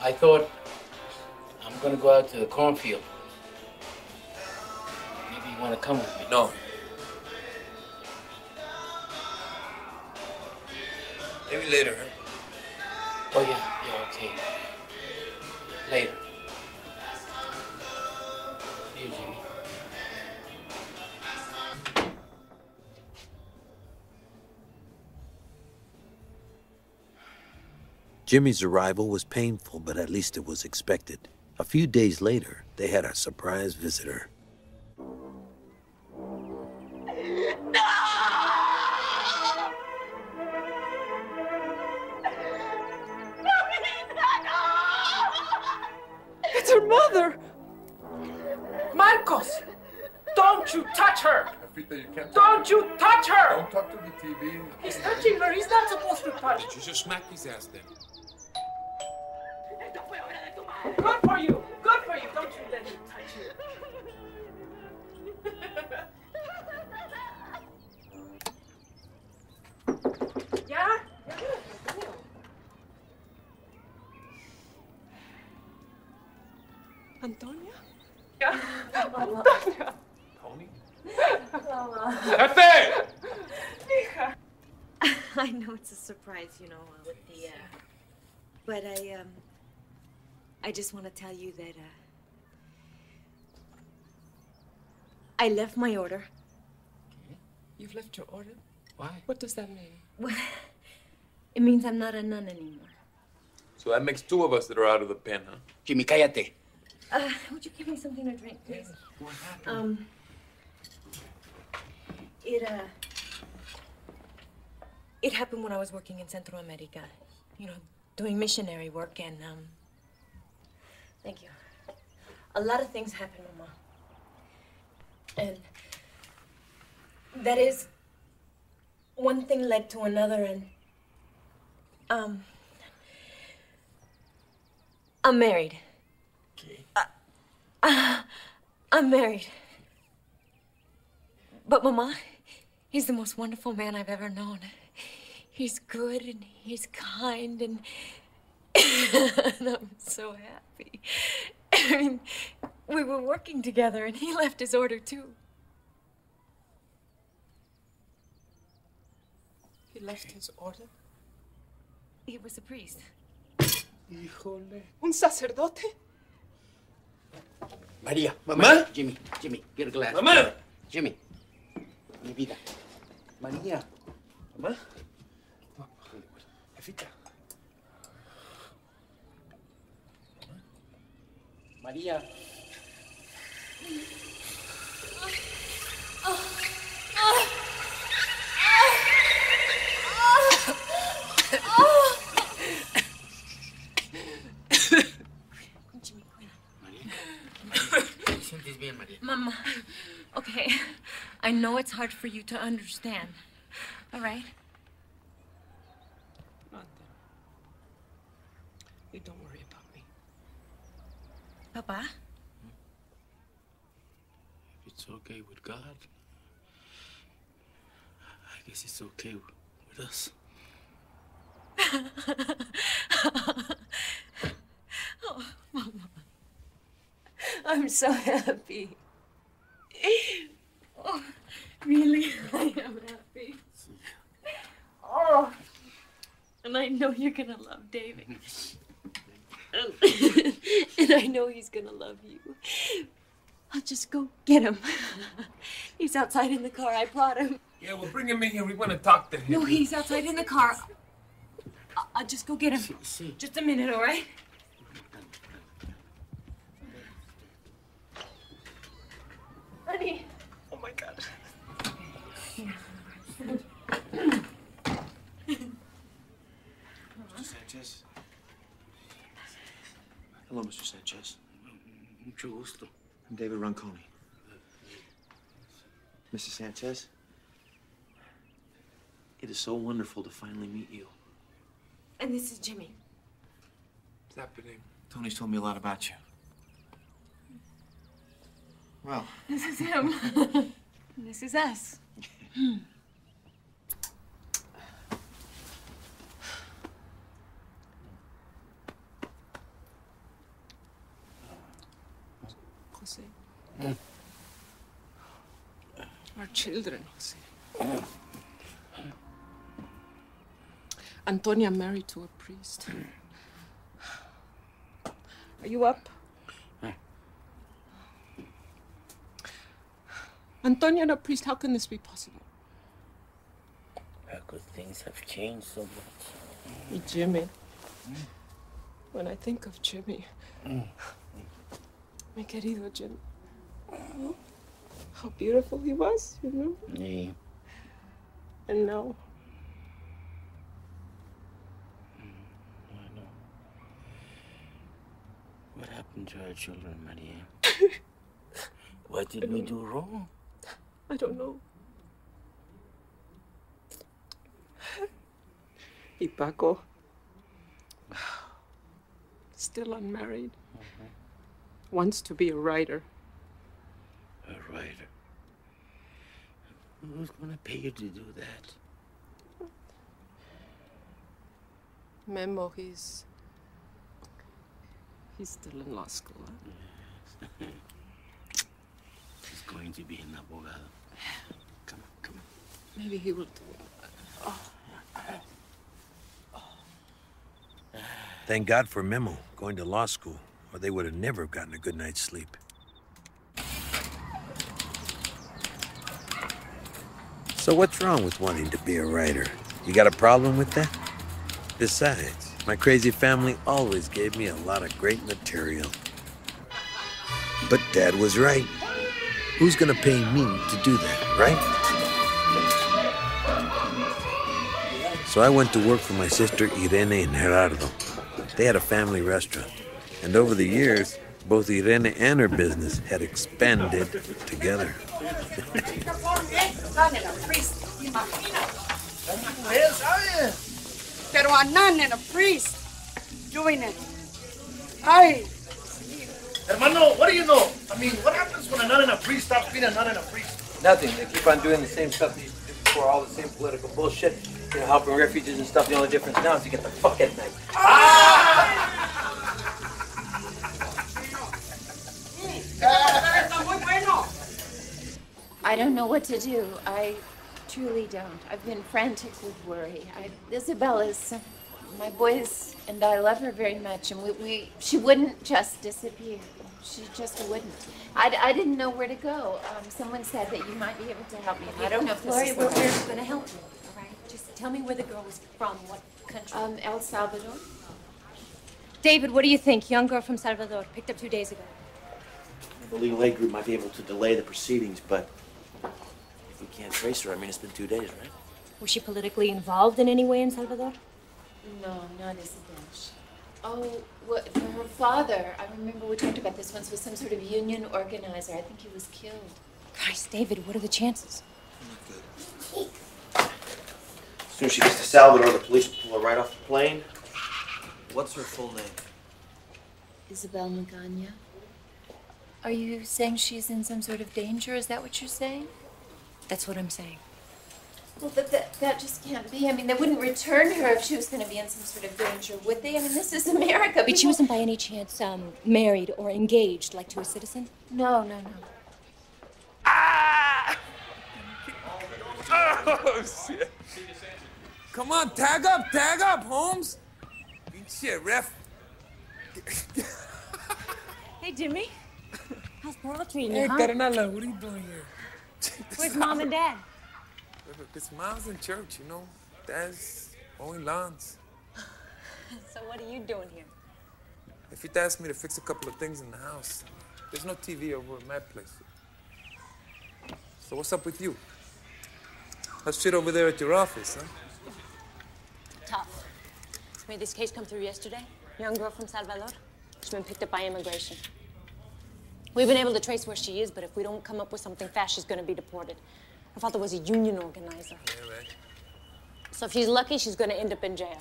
I thought I'm gonna go out to the cornfield. Maybe you wanna come with me? No. Maybe later, huh? Oh yeah, okay. Later. See you, Jimmy. Jimmy's arrival was painful, but at least it was expected. A few days later, they had a surprise visitor. It's her mother! Marcos! Don't you touch her! Don't you touch her! Don't talk to the TV. He's touching her. He's not supposed to touch. You just smack his ass then. Good for you. Good for you. Don't you let him touch you. Yeah? Antonia? Yeah. Antonia. Tony? Jefe! I know it's a surprise, you know, with the, but I just want to tell you that, I left my order. You've left your order? Why? What does that mean? Well, it means I'm not a nun anymore. So that makes two of us that are out of the pen, huh? Jimmy, cállate. Would you give me something to drink, please? What happened? It happened when I was working in Central America. You know, doing missionary work, and, thank you. A lot of things happened, Mama. And that is, one thing led to another, and, I'm married. Okay. I'm married. But, Mama, he's the most wonderful man I've ever known. He's good, and he's kind, and, and I'm so happy. I mean, we were working together, and he left his order, too. He left his order? He was a priest. Híjole. ¿Un sacerdote? María, ¿Mamá? Jimmy, get a glass. ¡Mamá! Jimmy, mi vida. María. ¿Mamá? Jefita. María. Mama, okay, I know it's hard for you to understand, all right? Nothing. You don't worry about me. Papa? If it's okay with God, I guess it's okay with us. Oh, Mama. I'm so happy. Oh, really? I am happy. Oh, and I know you're gonna love David. And I know he's gonna love you. I'll just go get him. He's outside in the car. I brought him. Yeah, well, bring him in here. We want to talk to him. No, he's outside in the car. I'll just go get him. Just a minute, all right? Honey. Oh my God. Mr. Sanchez. Hello, Mr. Sanchez. Mucho gusto. I'm David Ronconi. Mrs. Sanchez, it is so wonderful to finally meet you. And this is Jimmy. What's happening? Tony's told me a lot about you. Well, This is him. This is us. Jose. Our children, Jose. Antonia married to a priest. Are you up? Antonia and a priest, how can this be possible? How could things have changed so much? Jimmy. When I think of Jimmy, mi querido Jimmy, how beautiful he was, you know? Yeah. And now, I know. What happened to our children, Maria? What did we do wrong? I don't know. Y Paco, still unmarried, wants to be a writer. A writer? Who's gonna pay you to do that? Memo, he's still in law school. Huh? He's going to be an abogado. Come on. Maybe he will do it. Thank God for Memo going to law school, or they would have never gotten a good night's sleep. So what's wrong with wanting to be a writer? You got a problem with that? Besides, my crazy family always gave me a lot of great material. But Dad was right. Who's gonna pay me to do that, right? So I went to work for my sister Irene and Gerardo. They had a family restaurant. And over the years, both Irene and her business had expanded together. Pero a nun and a priest doing it. Ay. Hermano, what do you know? I mean, what happens when a nun and a priest stop being a nun and a priest? Nothing. They keep on doing the same stuff they used to do before, all the same political bullshit. You know, helping refugees and stuff. The only difference now is you get the fuck at night. I don't know what to do. I truly don't. I've been frantic with worry. Isabella's, my boys and I love her very much, and she wouldn't just disappear. She just wouldn't. I didn't know where to go. Someone said that you might be able to help me. I don't know if this is we're going to help you, all right? Just tell me where the girl was from, what country. El Salvador. David, what do you think? Young girl from Salvador, picked up 2 days ago. The legal aid group might be able to delay the proceedings, but if we can't trace her, I mean, it's been 2 days, right? Was she politically involved in any way in Salvador? No, not Isabel. Oh, what, her father, I remember we talked about this once, was some sort of union organizer. I think he was killed. Christ, David, what are the chances? As soon as she gets to Salvador, the police will pull her right off the plane. What's her full name? Isabel Magana. Are you saying she's in some sort of danger? Is that what you're saying? That's what I'm saying. Well, but that just can't be. I mean, they wouldn't return her if she was going to be in some sort of danger, would they? I mean, this is America. But she wasn't by any chance married or engaged, like to a citizen? No. Ah! Oh, shit. Come on, tag up, Holmes. Shit, ref. Hey, Jimmy. How's Pearl treating Hey, you, huh? Carnala, what are you doing here? Where's Mom and Dad? Because Mom's in church, you know. Dad's mowing lawns. So what are you doing here? If you'd ask me to fix a couple of things in the house, there's no TV over at my place. So what's up with you? How's shit over there at your office, huh? Tough. We had this case come through yesterday. Young girl from Salvador. She's been picked up by immigration. We've been able to trace where she is, but if we don't come up with something fast, she's going to be deported. Her father was a union organizer. Yeah, right. So if she's lucky, she's going to end up in jail.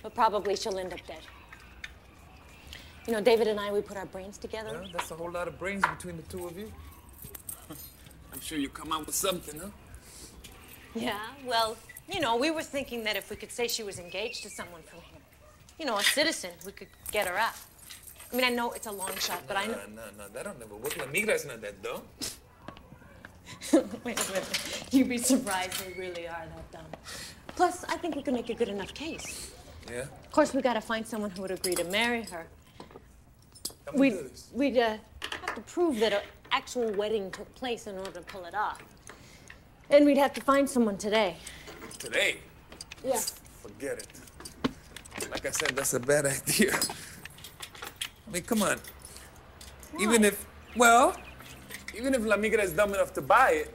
But probably she'll end up dead. You know, David and I, we put our brains together. Well, that's a whole lot of brains between the two of you. I'm sure you'll come out with something, huh? Yeah, well, you know, we were thinking that if we could say she was engaged to someone from here, you know, a citizen, we could get her out. I mean, I know it's a long shot, but I know... No, that'll never work. La migra's not that dumb. Wait. You'd be surprised they really are that dumb. Plus, I think we could make a good enough case. Yeah? Of course, we got to find someone who would agree to marry her. We'd have to prove that an actual wedding took place in order to pull it off. And we'd have to find someone today. Today? Yeah. Forget it. Like I said, that's a bad idea. I mean, come on. Why? Even if La Migra is dumb enough to buy it,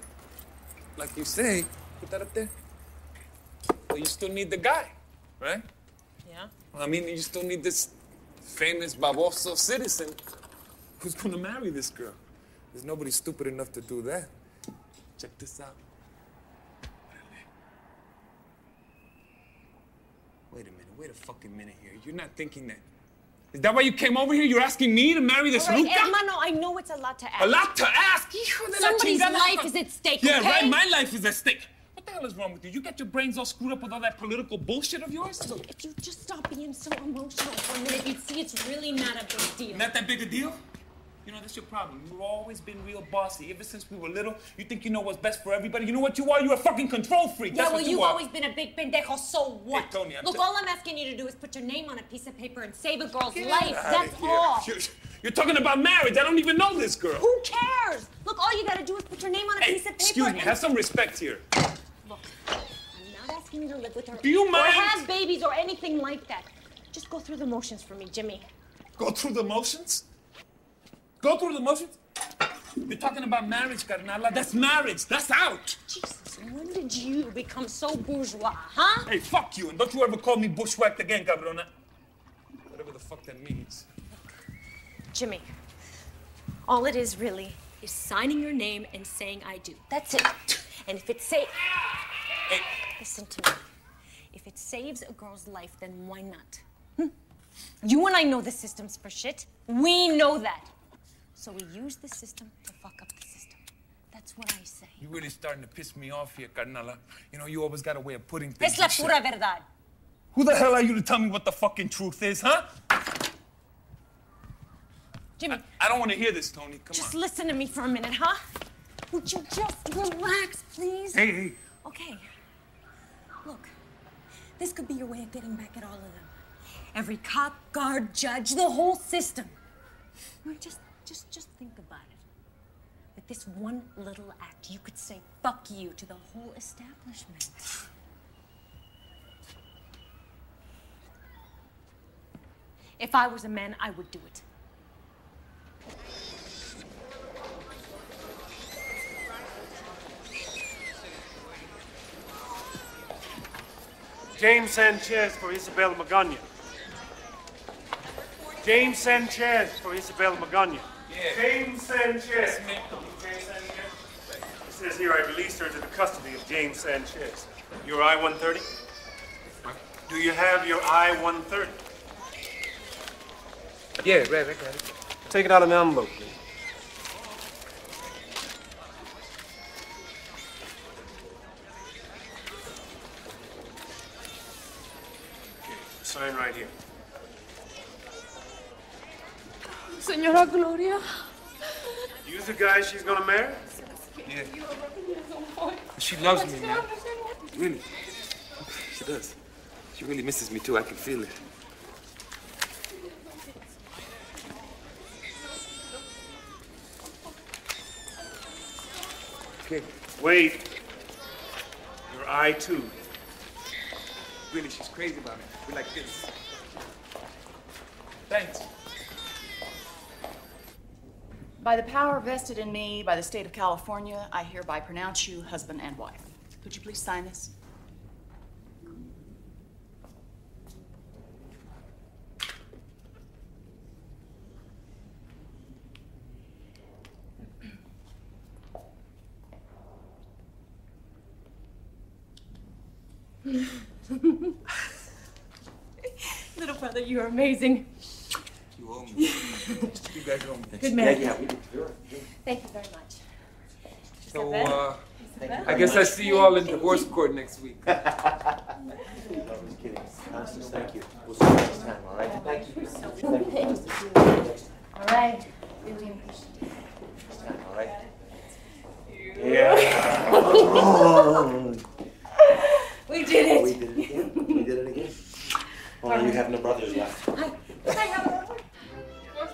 like you say, put that up there. Well, you still need the guy, right? Yeah. Well, I mean, you still need this famous baboso citizen who's going to marry this girl. There's nobody stupid enough to do that. Check this out. Wait a fucking minute here. You're not thinking that. Is that why you came over here? You're asking me to marry this All right, Luca? Hermano, I know it's a lot to ask. A lot to ask? Hijo de la Somebody's chingada. life is at stake, Yeah, okay? right, my life is at stake. What the hell is wrong with you? You got your brains all screwed up with all that political bullshit of yours? Look, if you just stop being so emotional for a minute, you'd see it's really not a big deal. Not that big a deal? You know, that's your problem. You've always been real bossy. Ever since we were little, you think you know what's best for everybody. You know what you are? You're a fucking control freak. Yeah, That's well, what you you've are. always been a big pendejo, so what? Hey, Tony, Look, all I'm asking you to do is put your name on a piece of paper and save a girl's Get life. outta That's here. all. You're talking about marriage. I don't even know this girl. Who cares? Look, all you gotta do is put your name on a piece of paper Excuse me, and... have some respect here. asking me to live with her. Do you Or mind? have babies or anything like that. Just go through the motions for me, Jimmy. Go through the motions? Go through the motions? You're talking about marriage, Carnala. That's marriage. That's out. Jesus, when did you become so bourgeois, huh? Hey, fuck you. And don't you ever call me bushwhacked again, cabrona. Whatever the fuck that means. Jimmy, all it is really is signing your name and saying I do. That's it. And if it saves... Hey. Listen to me. If it saves a girl's life, then why not? You and I know the system's for shit. We know that. So we use the system to fuck up the system. That's what I say. You're really starting to piss me off here, Carnala. You know, you always got a way of putting things... Es la pura verdad. Who the hell are you to tell me what the fucking truth is, huh? Jimmy. I don't want to hear this, Tony. Come Just on. listen to me for a minute, huh? Would you just relax, please? Hey. Okay. Look, this could be your way of getting back at all of them. Every cop, guard, judge, the whole system. Just think about it. With this one little act, you could say fuck you to the whole establishment. If I was a man, I would do it. James Sanchez for Isabel Magana. James Sanchez for Isabel Magana. Yeah. James Sanchez. It says here I released her into the custody of James Sanchez. Your I-130? Do you have your I-130? Yeah, right, I got it. Take it out of the envelope, please. Sign right here. Señora Gloria. You's the guy she's gonna marry? Yeah. She loves me, man. Really. She does. She really misses me, too. I can feel it. Okay. Wait. Your I-2. Really, she's crazy about me. We're like this. Thanks. By the power vested in me by the state of California, I hereby pronounce you husband and wife. Could you please sign this? Little brother, you're amazing. You owe me. You guys owe me. Good man. Yeah, we did. Thank you very much. So, I guess I see you all in divorce court next week. I was kidding. Constance, thank you. We'll see you next time, all right? Thank you. Thank you. All right. Really appreciate it. Next time, all right? Yeah. We did it. We did it again. We did it again. Oh, you have no brothers left. Vos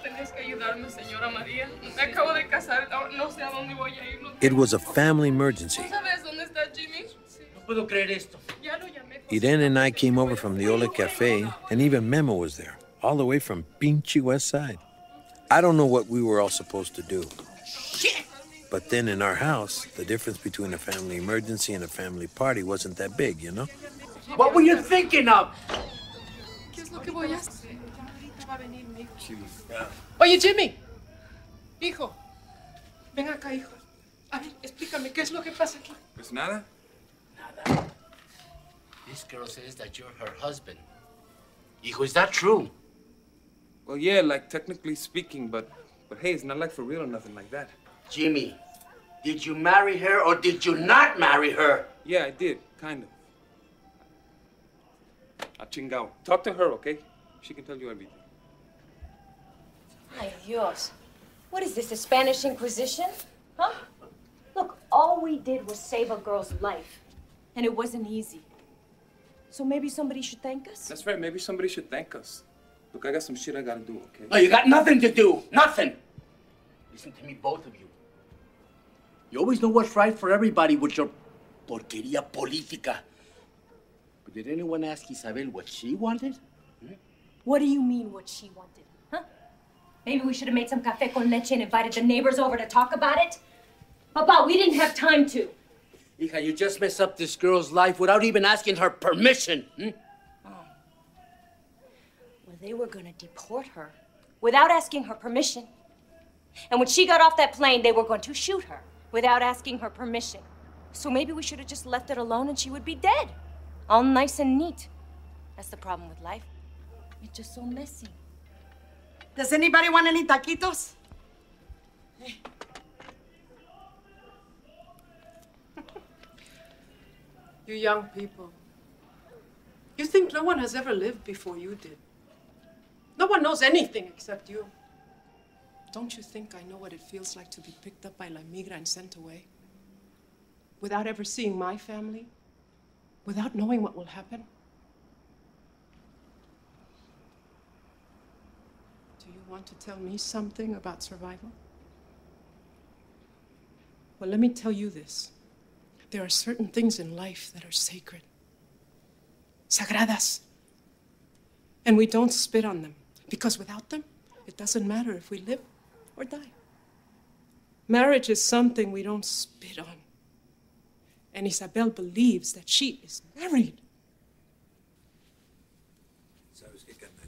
tenés que ayudarme, señora María. Me acabo de casar, no sé a dónde voy a ir. It was a family emergency. ¿Tú sabes dónde está Jimmy? No puedo creer esto. Ya lo llamé. Irene and I came over from the Ole Cafe, and even Memo was there, all the way from Pinchy West Side. I don't know what we were all supposed to do. But then in our house, the difference between a family emergency and a family party wasn't that big, you know? What were you thinking of? ¿Qué es lo que voy a hacer? Ya ahorita va a venir mi hijo. Oye, Jimmy. Hijo. Ven acá, hijo. A ver, explícame, ¿qué es lo que pasa aquí? Pues nada. Nada. This girl says that you're her husband. Hijo, is that true? Well, yeah, like technically speaking, but hey, it's not like for real or nothing like that. Jimmy, did you marry her or did you not marry her? Yeah, I did, kind of. Chingao. Talk to her, okay? She can tell you everything. Ay, Dios. What is this, the Spanish Inquisition? Huh? Look, all we did was save a girl's life. And it wasn't easy. So maybe somebody should thank us? That's right, maybe somebody should thank us. Look, I got some shit I gotta do, okay? No, you got nothing to do. Nothing. Listen to me, both of you. You always know what's right for everybody with your porquería política. Did anyone ask Isabel what she wanted? What do you mean, what she wanted? Huh? Maybe we should have made some café con leche and invited the neighbors over to talk about it? Papa, we didn't have time to. Hija, you just messed up this girl's life without even asking her permission. Well, they were gonna deport her without asking her permission. And when she got off that plane, they were going to shoot her without asking her permission. So maybe we should have just left it alone and she would be dead. All nice and neat. That's the problem with life. It's just so messy. Does anybody want any taquitos? Hey. You young people. You think no one has ever lived before you did. No one knows anything except you. Don't you think I know what it feels like to be picked up by la migra and sent away? Without ever seeing my family? Without knowing what will happen? Do you want to tell me something about survival? Well, let me tell you this. There are certain things in life that are sacred. Sagradas. And we don't spit on them. Because without them, it doesn't matter if we live or die. Marriage is something we don't spit on. And Isabel believes that she is married.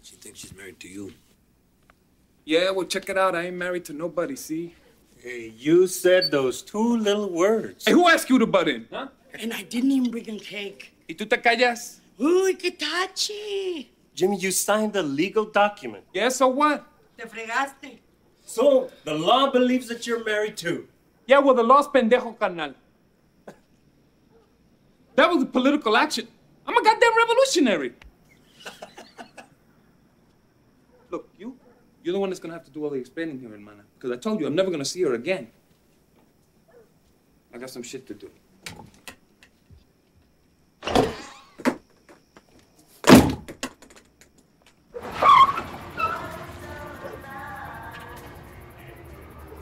She thinks she's married to you. Yeah, well, check it out. I ain't married to nobody, see? Hey, you said those two little words. Hey, who asked you to butt in? Huh? And I didn't even bring a cake. ¿Y tú te callas? Uy, qué tachi. Jimmy, you signed a legal document. Yeah, so what? Te fregaste. So, the law believes that you're married too. Yeah, well, the law's pendejo, carnal. That was a political action. I'm a goddamn revolutionary. Look, you're the one that's gonna have to do all the explaining here, hermana. Because I told you, I'm never gonna see her again. I got some shit to do.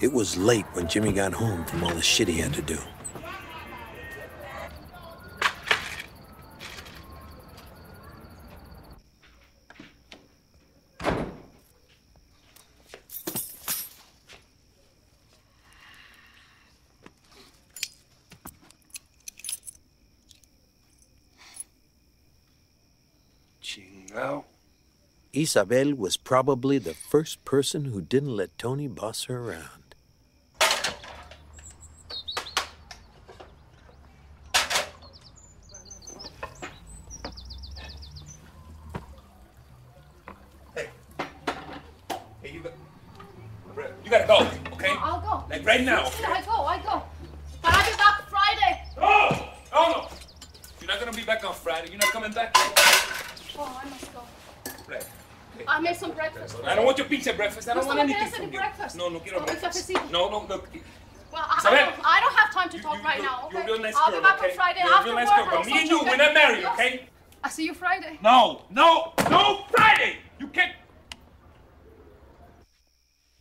It was late when Jimmy got home from all the shit he had to do. Isabel was probably the first person who didn't let Tony boss her around. Hey, you gotta go, okay? I'll go. Like right now. Yeah, I go. But I'll be back Friday. No! You're not gonna be back on Friday. You're not coming back. Oh, I must go. Right. I made some breakfast. I don't want your pizza breakfast. I don't want anything from you. Breakfast. No quiero breakfast. Cafecito. No, look. Well, I don't have time to talk right now, okay? You're a real nice I'll girl, be back okay? on Friday You're a after real nice work. girl, but me and you, we're not married, Yes. okay? I'll see you Friday. No, Friday! You can't.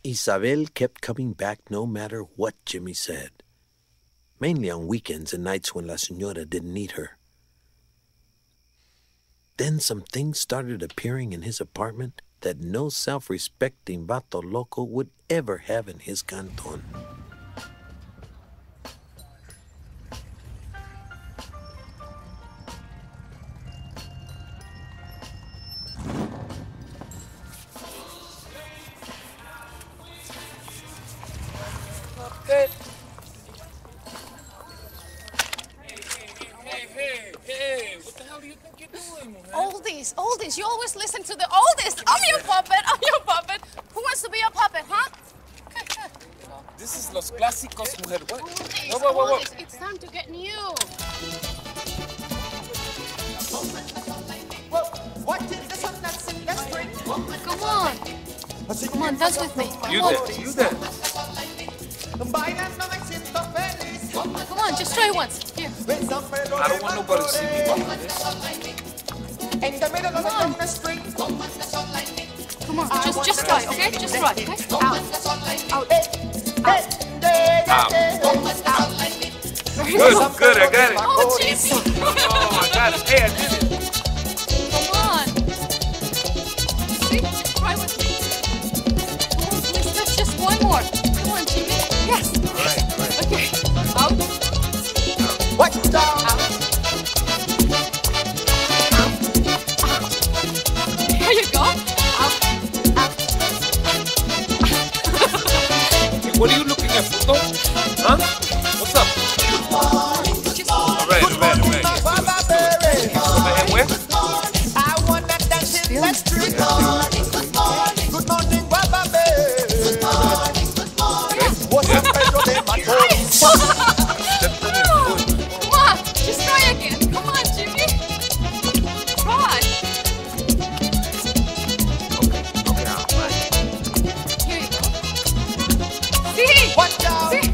Isabel kept coming back no matter what Jimmy said. Mainly on weekends and nights when La Señora didn't need her. Then some things started appearing in his apartment that no self-respecting vato loco would ever have in his canton. Good. Hey, what the hell do you think you're doing, man? Oldies. You always listen to the oldest. I'm your puppet. Who wants to be a puppet, huh? This is Los Clásicos, mujer. What? Oldies. It's time to get new. What is this one that's in the street? Come on, dance with me. You dance. Come on, just try once. Here. I don't want nobody to see me doing this. In the middle of the street. Come on, just try, okay? Just try, okay? Good, I got it. Oh, jeez. Oh, I got it. Hey, I did it. Ready? Try with me. Let's just one more. Come on, Jimmy. Yes. All right. Okay. Out. Watch down. Out. There you go. Out. Hey, what are you looking at, Puto? Huh? What's up? All right. And where? I wanna dance in the street. Good morning, Baba What's up, Pedro de Macorís? Come on. Just try again. Come on, Jimmy. Try. Okay, all right. Here you go. See? Watch out. See?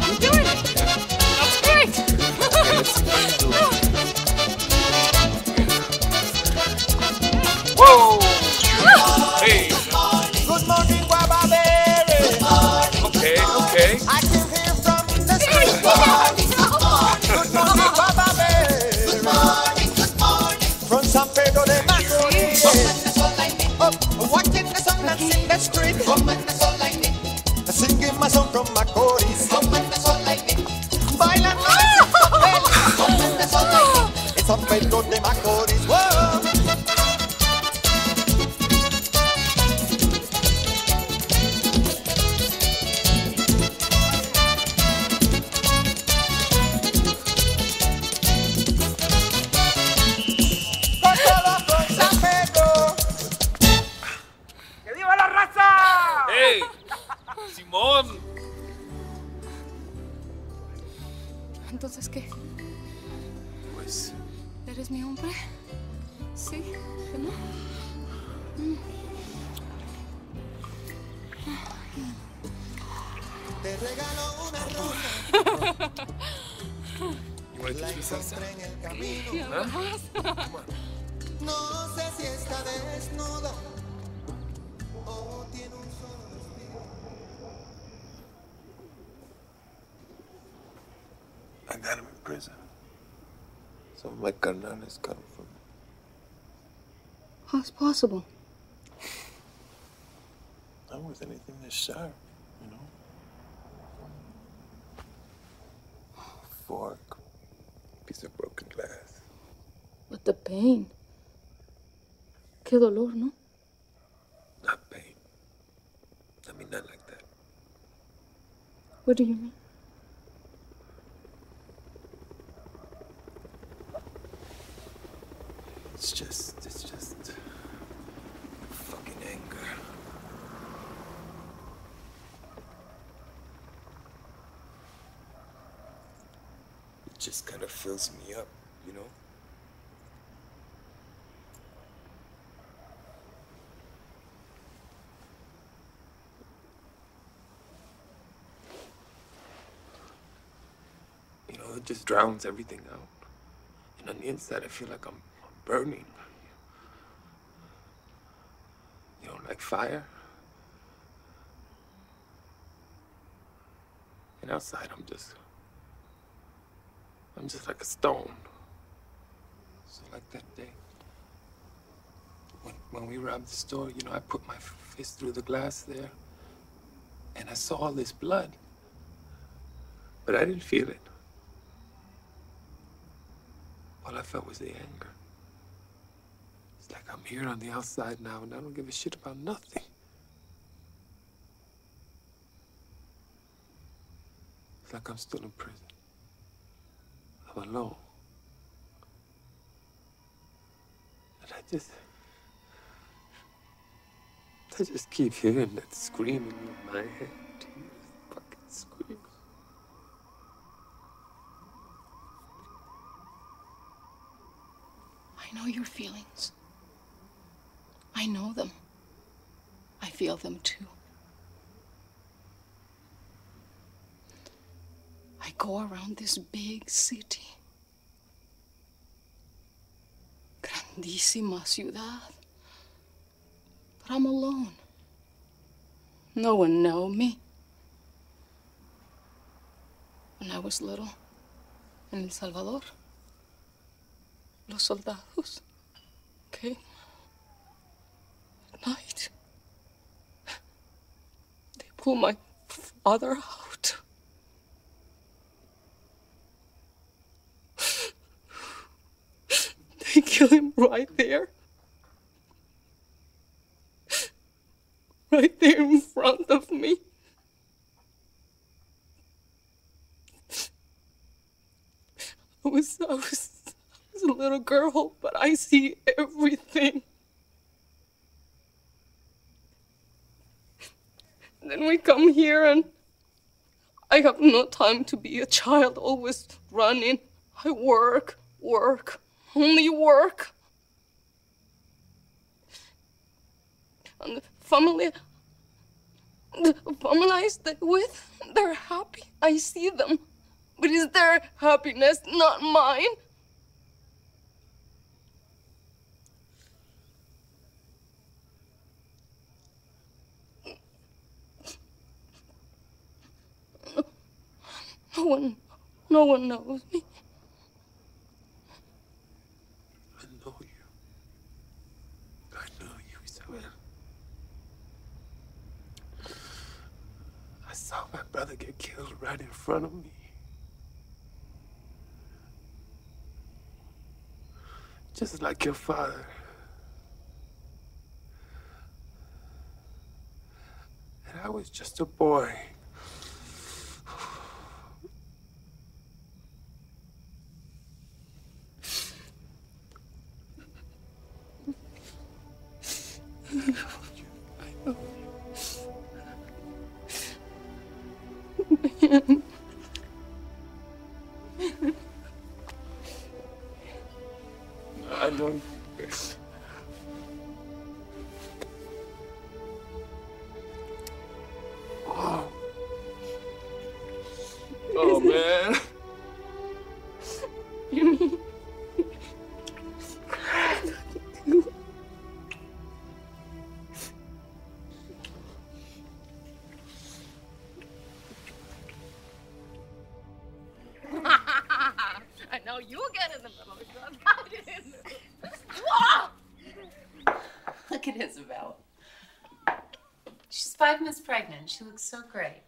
You're doing it. That's great. Whoa! Hey! Good morning, Baba Okay. I can hear from the street. Good morning, Baba From San Pedro de Macorís. Watching the sun that's in the street. Singing my song from Macorís. Bailando en San Pedro de Macorís. Whoa. Hey! Simón! Entonces, ¿qué? Pues, ¿Eres mi hombre? ¿Sí? ¿No? Te regalo una rosa. you want to teach me salsa? En el camino. Huh? Come on. No sé si está desnuda o tiene un solo vestido. I got him in prison. Some of my carnales got him from me. How's possible? Not with anything this sharp, you know? Fork, piece of broken glass. But the pain. Qué dolor, ¿no? Not pain. I mean, not like that. What do you mean? It's just fucking anger. It just kind of fills me up, you know? You know, it just drowns everything out. And on the inside, I feel like I'm burning. You know, like fire. And outside, I'm just like a stone. So like that day, when we robbed the store, you know, I put my fist through the glass there, and I saw all this blood, but I didn't feel it. All I felt was the anger. It's like I'm here on the outside now, and I don't give a shit about nothing. It's like I'm still in prison. I'm alone. And I just keep hearing that screaming in my head. Fucking scream. I know your feelings. I know them. I feel them too. I go around this big city. Grandísima ciudad. But I'm alone. No one knows me. When I was little, in El Salvador, Los soldados came at night. They pulled my father out. They killed him right there. Right there in front of me. I was a little girl, but I see everything. And then we come here and I have no time to be a child, always running. I work, only work. And the family I stay with, they're happy. I see them. But it's their happiness, not mine. No one knows me. I know you, Isabel. I saw my brother get killed right in front of me. Just like your father. And I was just a boy. I know. Oh man. Jimmy. I know you get in the middle because I didn't. Look at Isabel. She's 5 months pregnant. She looks so great.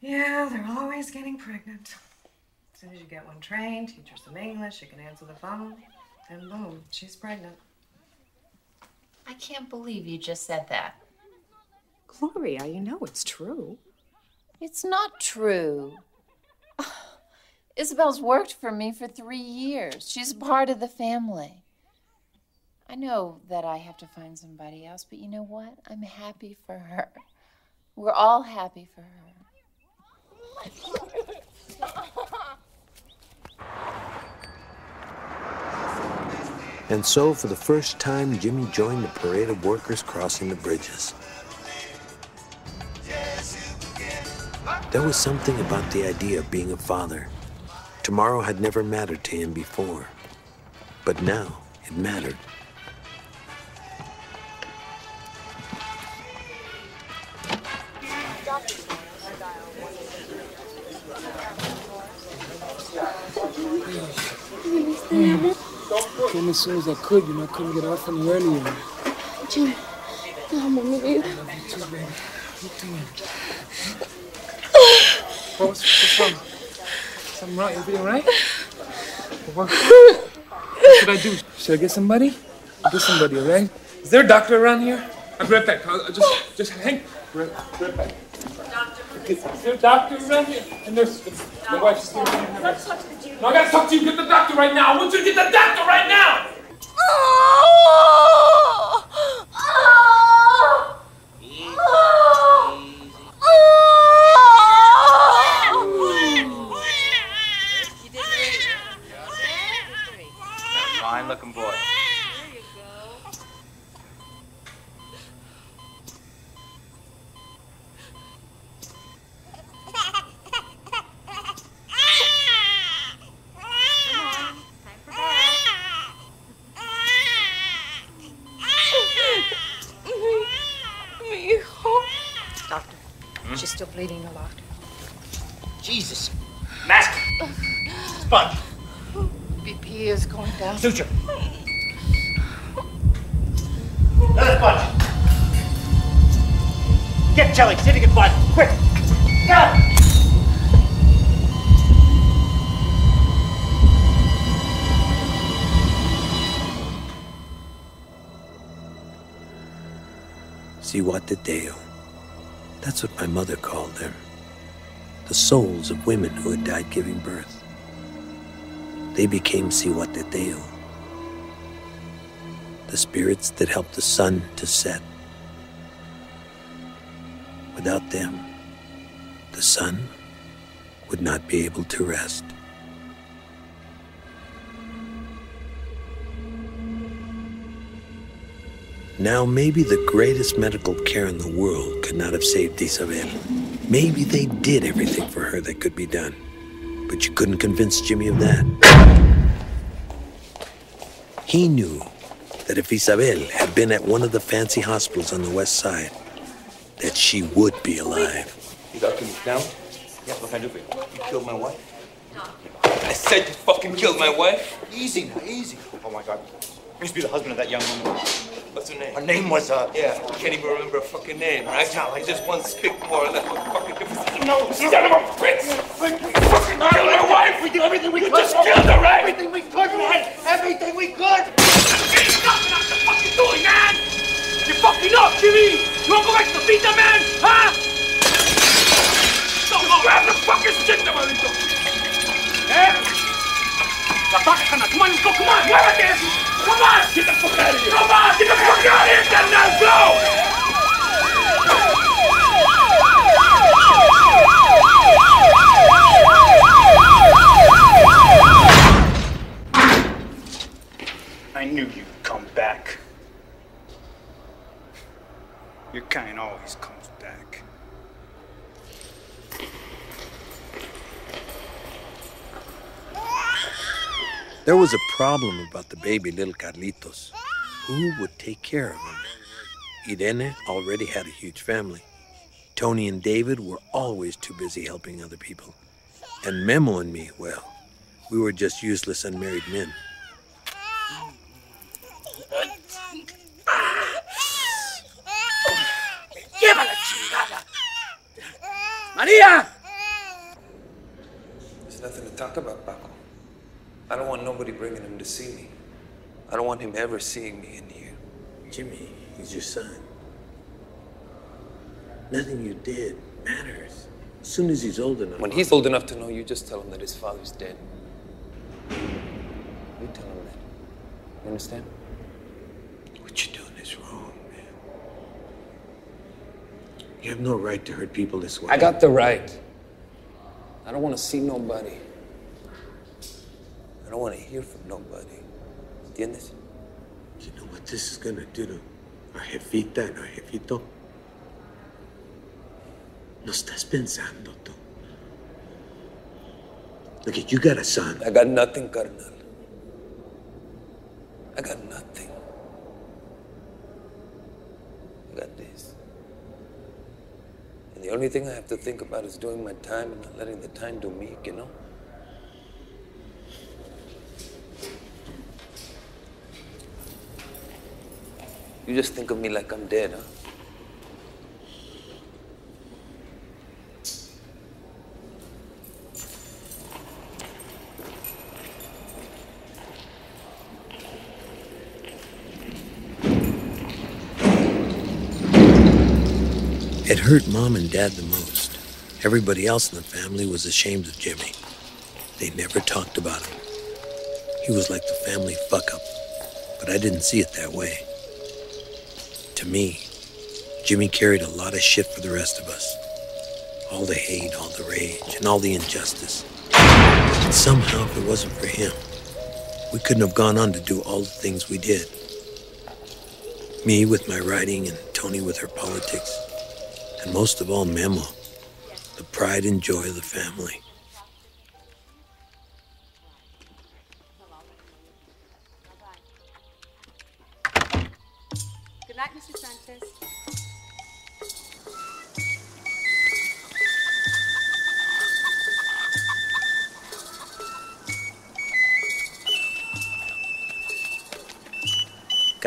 Yeah, they're always getting pregnant. As soon as you get one trained, teach her some English, she can answer the phone, and boom, she's pregnant. I can't believe you just said that. Gloria, you know it's true. It's not true. Isabel's worked for me for 3 years. She's part of the family. I know that I have to find somebody else, but you know what? I'm happy for her. We're all happy for her. And so, for the first time, Jimmy joined the parade of workers crossing the bridges. There was something about the idea of being a father. Tomorrow had never mattered to him before, but now it mattered. Came as soon as I could, I couldn't get off any earlier. Jimmy, no, Mommy, baby. I love you too, baby. What you doing? What's wrong? Something wrong? Everything all right? What should I do? Should I get somebody? I'll get somebody, all right? Is there a doctor around here? I'll be right back. I'll just hang. Right back. Is there a doctor around here? And there's my wife's here. No, I gotta talk to you. Get the doctor right now. I want you to get the doctor right now. Fine-looking boy. Doctor, she's still bleeding a lot. Jesus. Master. Sponge. BP is going down. Suture. Another punch. Get Kelly. See if you can find him. Quick. Got him. Siwateteo. That's what my mother called them. The souls of women who had died giving birth. They became Siwateteo. The spirits that helped the sun to set. Without them, the sun would not be able to rest. Now, maybe the greatest medical care in the world could not have saved Isabel. Maybe they did everything for her that could be done. But you couldn't convince Jimmy of that. He knew that if Isabel had been at one of the fancy hospitals on the west side, that she would be alive. You got me down? Yeah, what can I do for you? You killed my wife? I said you fucking killed my wife. Easy now, easy. Oh my God. I used to be the husband of that young woman. What's her name? Her name was, Yeah, I can't even remember her fucking name, right? It's not like just one spick more or less. What fucking difference? No, you son of a bitch! You fucking killed my wife! We did everything we could. You just killed her, right? Everything we could, man! Everything we could! There's nothing else to fucking doing, man! You're fucking up, Jimmy! You wanna go back to the pizza, man? Huh? Don't grab the fucking shit, Navarrito! Eh? La vaca, come on, let's go, come on! Muévete! Come on! Get the fuck out of here! Come on! Get the fuck out of here! Get now, go! I knew you'd come back. Your kind always comes back. There was a problem about the baby little Carlitos. Who would take care of him? Irene already had a huge family. Tony and David were always too busy helping other people. And Memo and me, well, we were just useless unmarried men. ¡Llévala, chingada! ¡María! There's nothing to talk about, Paco. I don't want nobody bringing him to see me. I don't want him ever seeing me in here. Jimmy, he's your son. Nothing you did matters. As soon as he's old enough. When he's old enough to know, you just tell him that his father's dead. You tell him that. You understand? What you're doing is wrong, man. You have no right to hurt people this way. I got the right. I don't want to see nobody. I don't want to hear from nobody. ¿Entiendes? You know what this is gonna do to our jefita and our jefito? No estás pensando, tú. Look, you got a son. I got nothing, carnal. I got nothing. I got this. And the only thing I have to think about is doing my time and not letting the time do me, you know? You just think of me like I'm dead, huh? It hurt Mom and Dad the most. Everybody else in the family was ashamed of Jimmy. They never talked about him. He was like the family fuck-up, but I didn't see it that way. To me, Jimmy carried a lot of shit for the rest of us. All the hate, all the rage, and all the injustice. And somehow, if it wasn't for him, we couldn't have gone on to do all the things we did. Me with my writing and Tony with her politics. And most of all, Memo, the pride and joy of the family. Good night, Mr. Sanchez.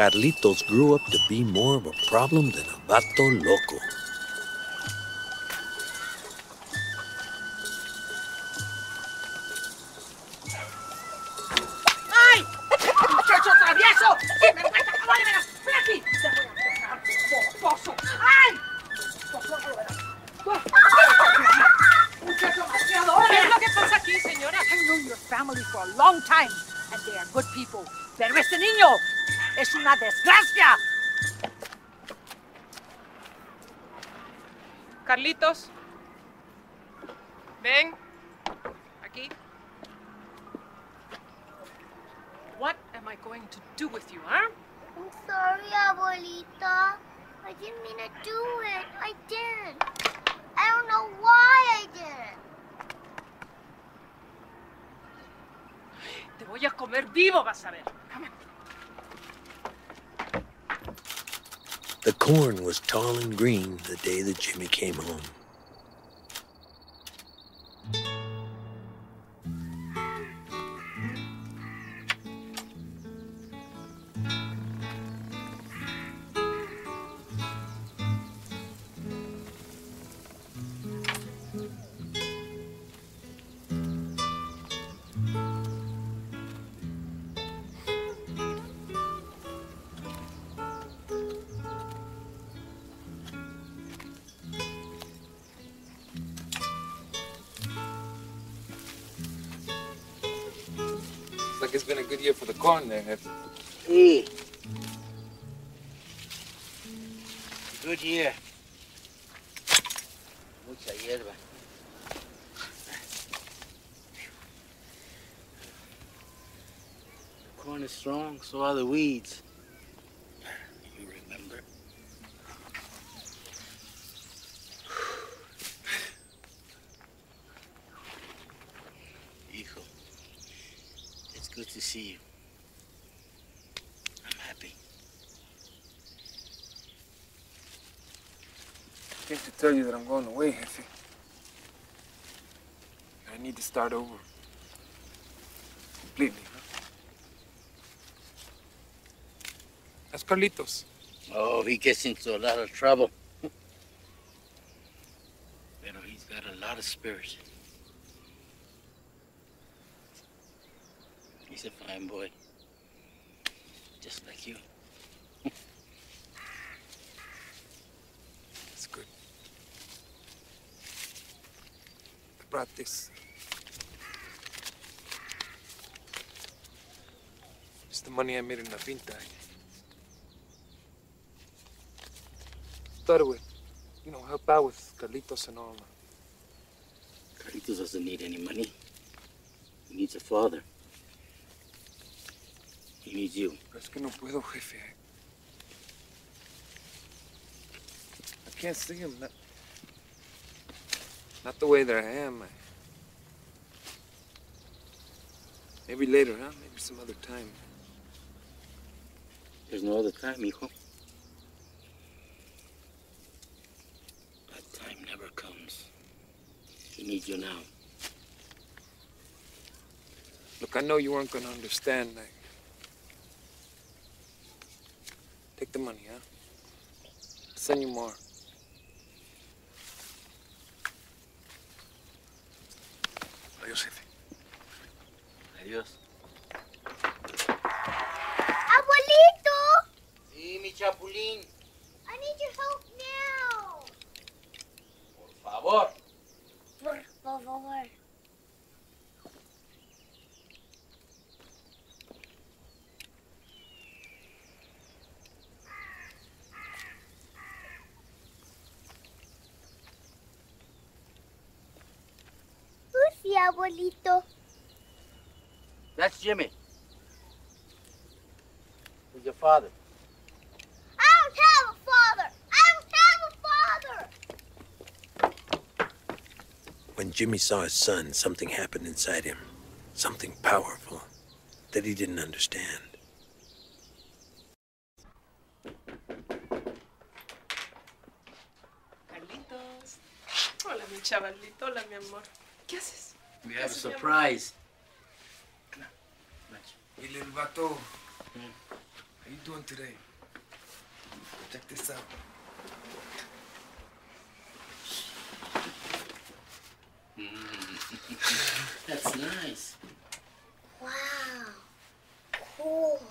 Carlitos grew up to be more of a problem than a vato loco. ¡Ay! ¡Muchacho travieso! ¡Sin vergüenza, caballo! ¡Ven aquí! ¡Te voy a dejar, mocoso! ¡Ay! Muchacho malcriado! ¿Qué es lo que pasa aquí, señora? I've known your family for a long time, and they are good people. Pero este niño es una desgracia. Carlitos. Ven. Aquí. What am I going to do with you, huh? I'm sorry, Abuelita. I didn't mean to do it. I didn't. I don't know why I didn't. Te voy a comer vivo, vas a ver. Come on. The corn was tall and green the day that Jimmy came home. Like it's been a good year for the corn there, Jefe. Sí. Good year. Mucha hierba. The corn is strong, so are the weeds. You remember? Hijo. It's good to see you. I'm happy. I came to tell you that I'm going away, Jefe. I need to start over. Completely, huh? That's Carlitos. Oh, he gets into a lot of trouble. Pero he's got a lot of spirit. He's a fine boy. Just like you. That's good. I brought this. It's the money I made in La Pinta. Thought it would, help out with Carlitos and all. Carlitos doesn't need any money. He needs a father. He needs you. Pero es que no puedo, Jefe. I can't see him. Not the way that I am. Maybe later, huh? Maybe some other time. There's no other time, hijo. That time never comes. He needs you now. Look, I know you weren't going to understand. Take the money, huh? I'll send you more. Adiós, Jefe. Adiós. Abuelito! Sí, mi chapulín. I need your help now. Por favor. Por favor. Who's the abuelito? That's Jimmy. Who's your father? I don't have a father! I don't have a father! When Jimmy saw his son, something happened inside him. Something powerful that he didn't understand. Carlitos. Hola, mi chavalito. Hola, mi amor. ¿Qué haces? We have a surprise. Y el vato, How you doing today? Check this out. That's nice. Wow. Cool.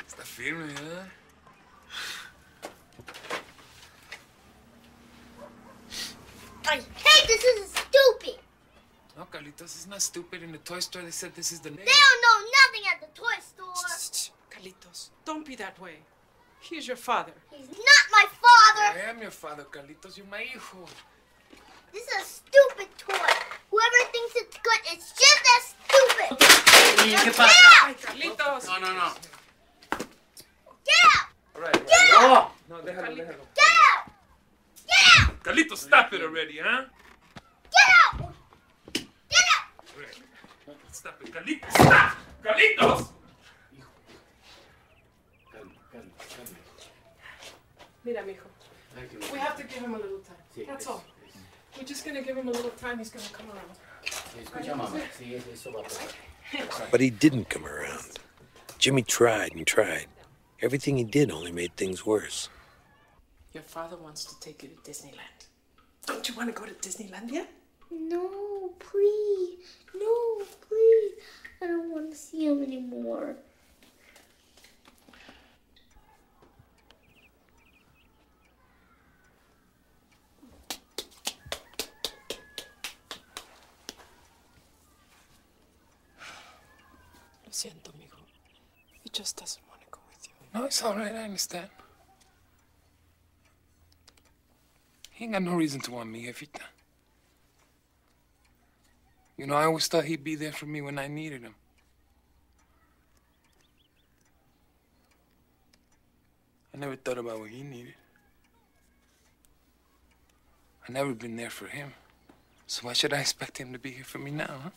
Está firme, huh? I hate this. This is stupid. No, Carlitos, it's not stupid. In the toy store, they said this is the name. They don't know nothing at the toy store. Carlitos, don't be that way. He's your father. He's not my father. I am your father, Carlitos. You're my hijo. This is a stupid toy. Whoever thinks it's good is just as stupid. ¿Qué Get pasa? out! Carlitos. No. Get out! All right. Get out! No, déjalo. Get out! Get out! Carlitos, stop it already, huh? Get out! Get out! All right. Stop it. Carlitos, stop! Carlitos! Mira, mijo. We have to give him a little time. That's all. We're just gonna give him a little time. He's gonna come around. Escucha, mamá. Sí, eso va a pasar. But he didn't come around. Jimmy tried and tried. Everything he did only made things worse. Your father wants to take you to Disneyland. Don't you want to go to Disneyland yet? No, please. No, please. I don't want to see him anymore. Lo siento, mijo. He just doesn't want to go with you. No, it's all right. I understand. He ain't got no reason to want me, Jefita. You know, I always thought he'd be there for me when I needed him. I never thought about what he needed. I never been there for him. So why should I expect him to be here for me now, huh?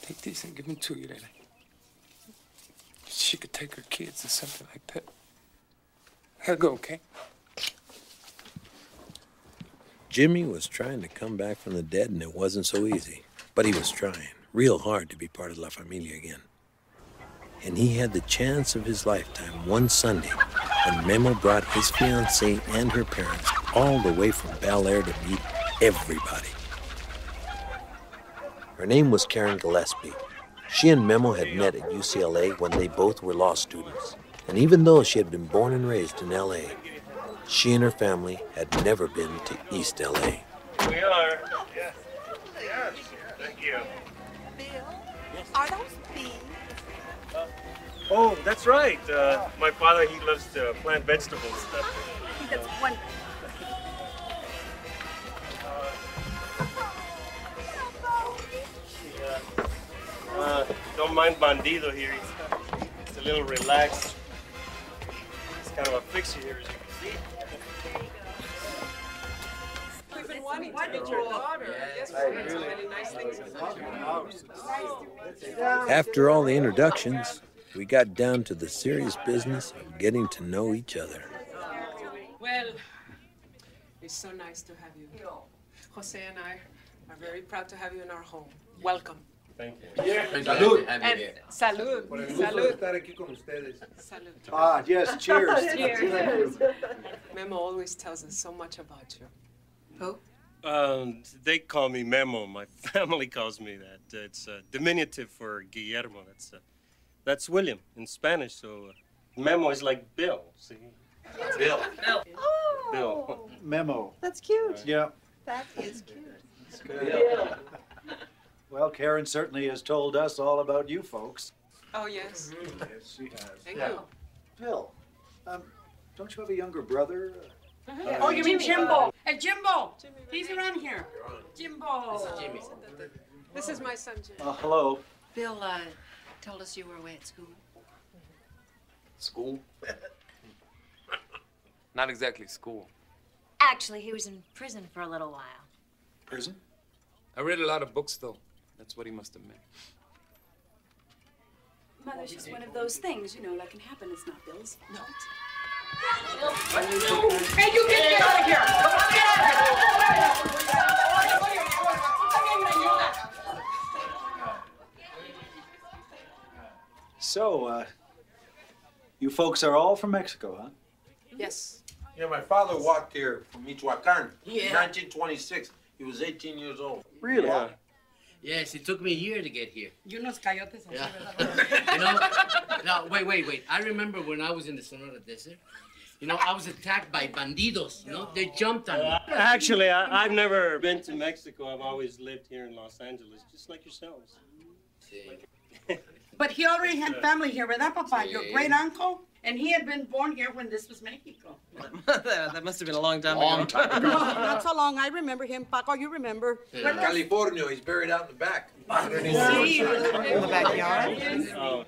Take these and give them to you, Lily. She could take her kids or something like that. I'll go, okay? Jimmy was trying to come back from the dead, and it wasn't so easy. But he was trying real hard to be part of La Familia again. And he had the chance of his lifetime one Sunday when Memo brought his fiancée and her parents all the way from Bel Air to meet everybody. Her name was Karen Gillespie. She and Memo had met at UCLA when they both were law students. And even though she had been born and raised in LA, she and her family had never been to East LA. We are. Yes. Yes. Thank you. Are those beans? Oh, that's right. My father, he loves to plant vegetables. I think that's wonderful. Don't mind Bandido here. He's a little relaxed. He's kind of a fixture here, as you can see. We've been wanting to meet your daughter. Yes, we've heard so many nice things about you. After all the introductions, we got down to the serious business of getting to know each other. Well, it's so nice to have you. Jose and I are very proud to have you in our home. Welcome. Thank you. Salud. And salud. Salud. Salud. Ah, yes, cheers. Cheers. Memo always tells us so much about you. Who? They call me Memo. My family calls me that. It's a diminutive for Guillermo. That's William in Spanish. So Memo is like Bill. See? Bill. Oh. Bill. Memo. That's cute. Yeah. That is cute. It's good. Well, Karen certainly has told us all about you folks. Oh, yes. Yes, she has. Thank you. Bill, don't you have a younger brother? Oh, you mean Jimbo? Hey, Jimbo! He's around here. Jimbo! This is Jimmy. This is my son, Jimmy. Hello. Bill told us you were away at school. School? Not exactly school. Actually, he was in prison for a little while. Prison? I read a lot of books, though. That's what he must have meant. Mother's just one of those things, you know, that can happen. It's not Bill's fault. Hey, you get out of here! Get out of here! So, you folks are all from Mexico, huh? Yes. Yeah, my father walked here from Michoacan Yeah. in 1926. He was 18 years old. Really? Yeah. Yes, it took me a year to get here. Y unos coyotes así, Yeah. ¿verdad? You know, no, wait. I remember when I was in the Sonora Desert, you know, I was attacked by bandidos, you know? They jumped on me. Actually, I've never been to Mexico. I've always lived here in Los Angeles, just like yourselves. But he already had family here, ¿verdad, Papa? Your great uncle? And he had been born here when this was Mexico. That must have been a long time Long ago. time No, not so long. I remember him. Paco, you remember. In California, he's buried out in the back. In the backyard? Oh.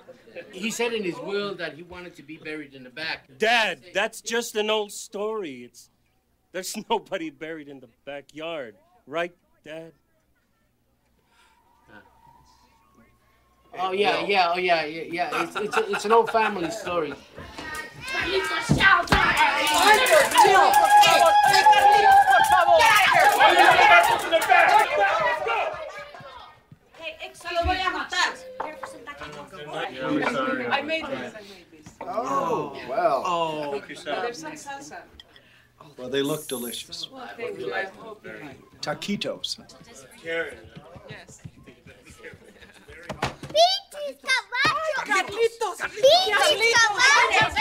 He said in his will that he wanted to be buried in the back. Dad, that's just an old story. There's nobody buried in the backyard, right, Dad? Oh yeah. It's an old family story. I made these. Oh, well. Oh, There's some salsa. Well, they look delicious. Well, thank you. I hope you like. Taquitos. Yes. ¡Pinches caballos! ¡Carlitos! ¡Pinches caballos!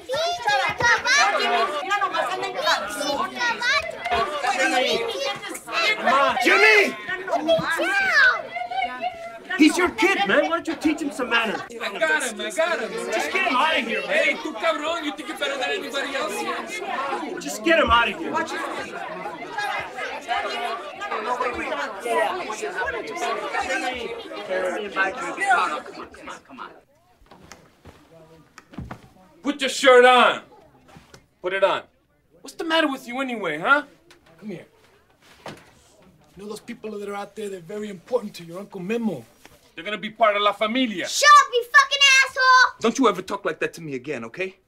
¡Pinches caballos! Mira nomás, andan Ma, Jimmy! Down! He's your kid, man. Why don't you teach him some manners? I got him, Just get him out of here, man. Hey, tú cabrón, you think you're better than anybody else? Just get him out of here. Come on. Put your shirt on. Put it on. What's the matter with you anyway, huh? Come here. You know those people that are out there, they're very important to your Uncle Memo. They're gonna be part of La Familia. Shut up, you fucking asshole! Don't you ever talk like that to me again, okay?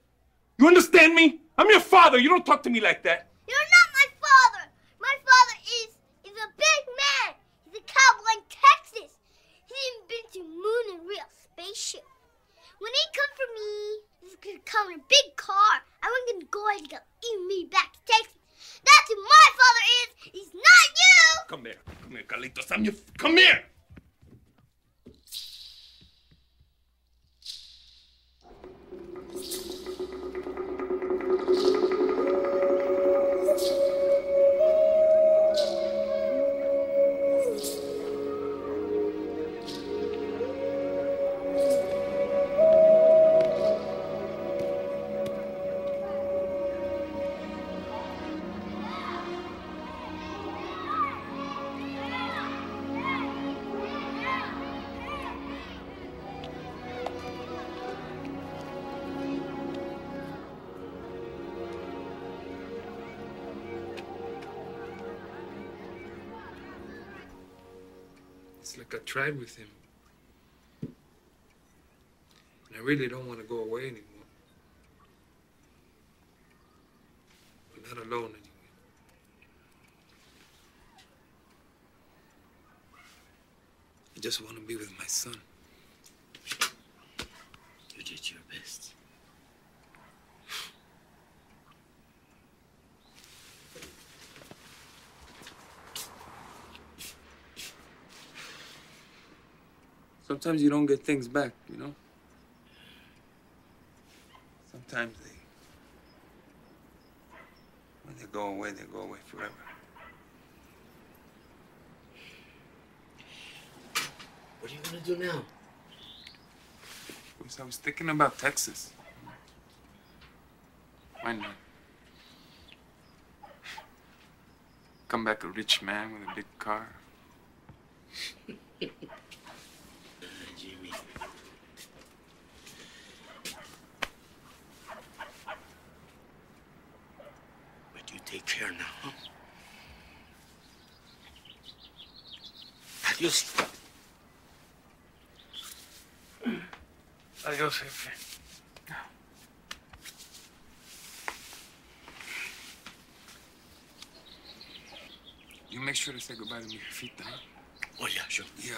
You understand me? I'm your father. You don't talk to me like that. You're not my father. My father is a big man. He's a cowboy in Texas. He's even been to the moon in a real spaceship. When he comes for me, he's gonna come in a big car. And we're gonna go ahead and go eat me back to Texas. That's who my father is. He's not you. Come here, Carlitos. I'm your. Come here. It's like I tried with him. And I really don't want to go away anymore. I'm not alone anymore. I just want to be with my son. You did your best. Sometimes you don't get things back, you know? Sometimes when they go away forever. What are you gonna do now? I was thinking about Texas. Why not? Come back a rich man with a big car. Jimmy. But you take care now, huh? Adios. Adios, jefe. You make sure to say goodbye to mi jefita, huh? Oh, yeah, sure. Yeah,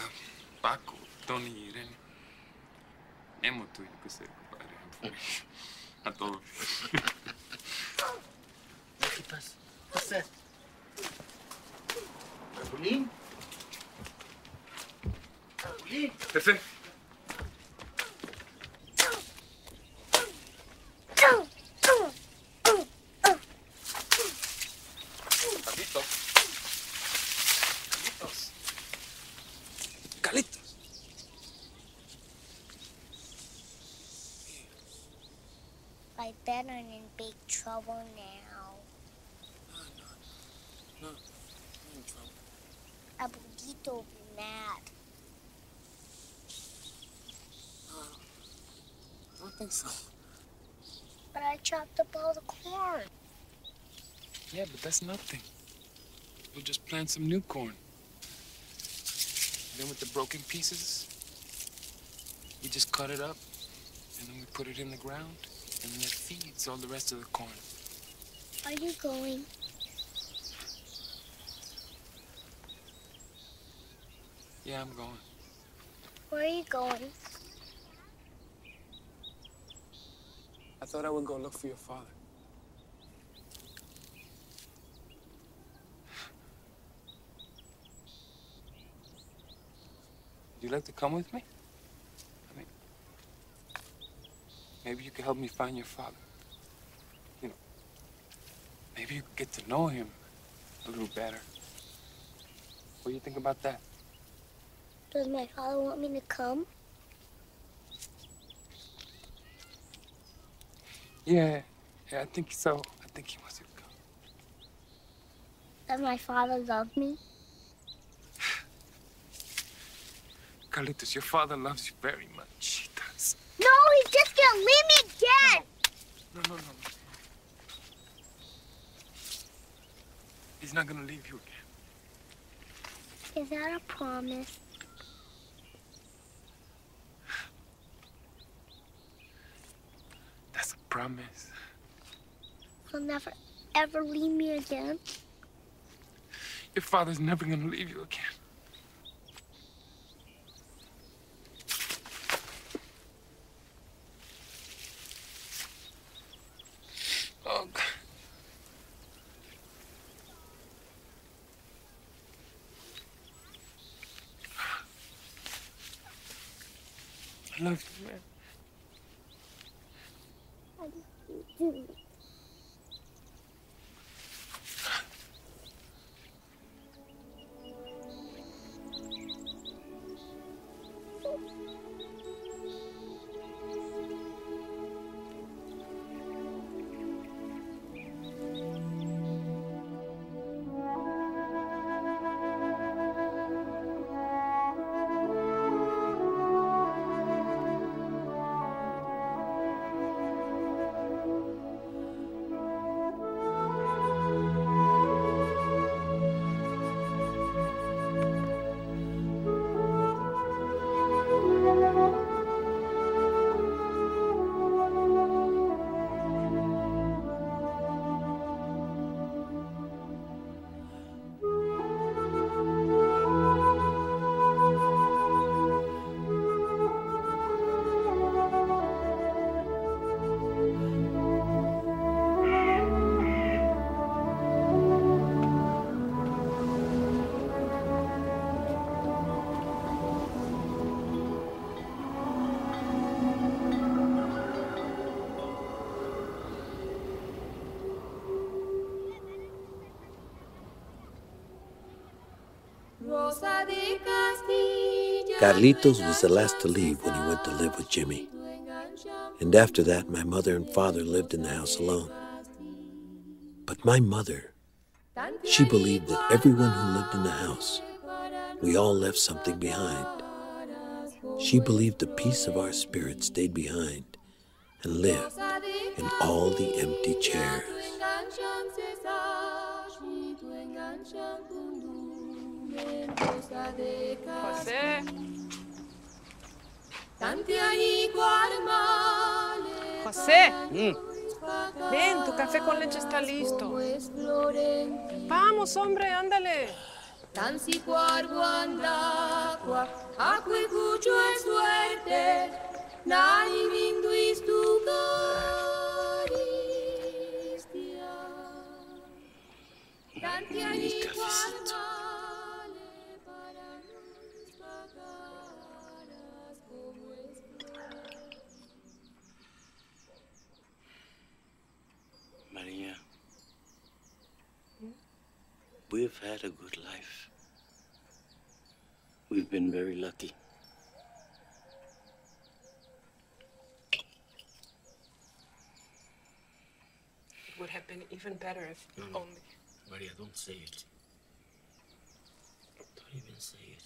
Paco, Tony, Irene. Emo tuyo que sé, compadre. A todos. ¿Qué pasa? José. Raulín. Raulín. Jefe. Calitos. I bet I'm in big trouble now. No, I'm in trouble. Abuelito will be mad. I don't think so. But I chopped up all the corn. Yeah, but that's nothing. We'll just plant some new corn. Then with the broken pieces, we just cut it up, and then we put it in the ground, and then it feeds all the rest of the corn. Are you going? Yeah, I'm going. Where are you going? I thought I would go look for your father. Would you like to come with me? I mean, maybe you could help me find your father. You know, maybe you could get to know him a little better. What do you think about that? Does my father want me to come? Yeah, I think so. I think he wants you to come. Does my father love me? Carlitos, your father loves you very much. He does. No, he's just gonna leave me again! No. He's not gonna leave you again. Is that a promise? That's a promise. He'll never, ever leave me again? Your father's never gonna leave you again. Oh, God. I love you, man. Carlitos was the last to leave when he went to live with Jimmy. And after that, my mother and father lived in the house alone. But my mother, she believed that everyone who lived in the house, we all left something behind. She believed the piece of our spirit stayed behind and lived in all the empty chairs. José. José. Ven, tu café con leche está listo. Vamos, hombre, ándale. Maria, we've had a good life. We've been very lucky. It would have been even better if only... Maria, don't say it. Don't even say it.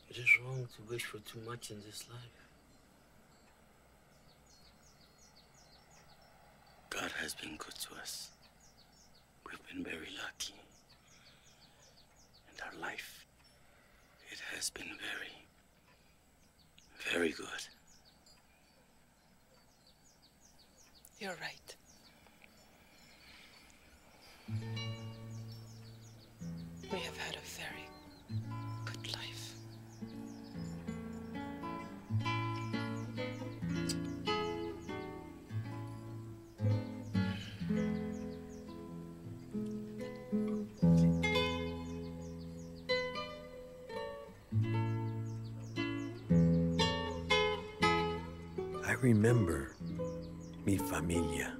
It is wrong to wish for too much in this life. God has been good to us. We've been very lucky. And our life, it has been very, very good. You're right. We have had a very good life. I remember mi familia.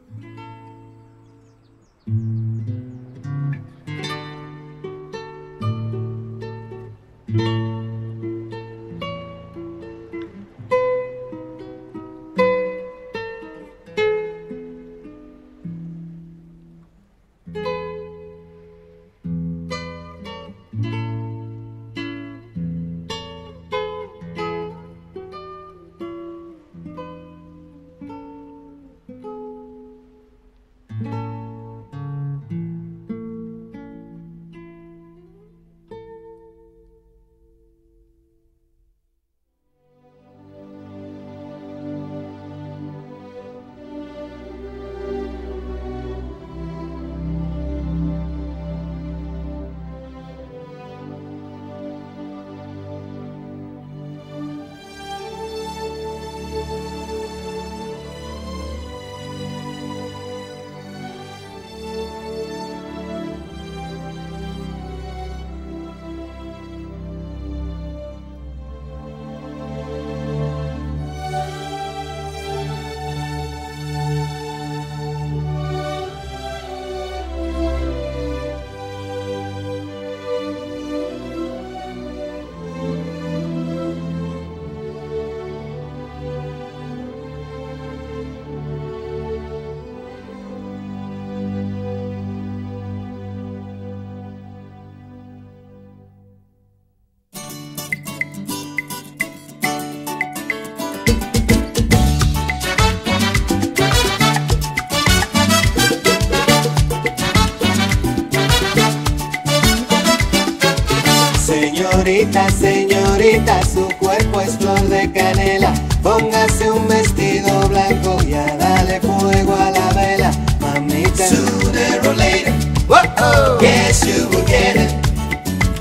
Señorita, señorita, su cuerpo es flor de canela. Póngase un vestido blanco y a darle fuego a la vela, mamita. Sooner or later, whoa, yes you will get it.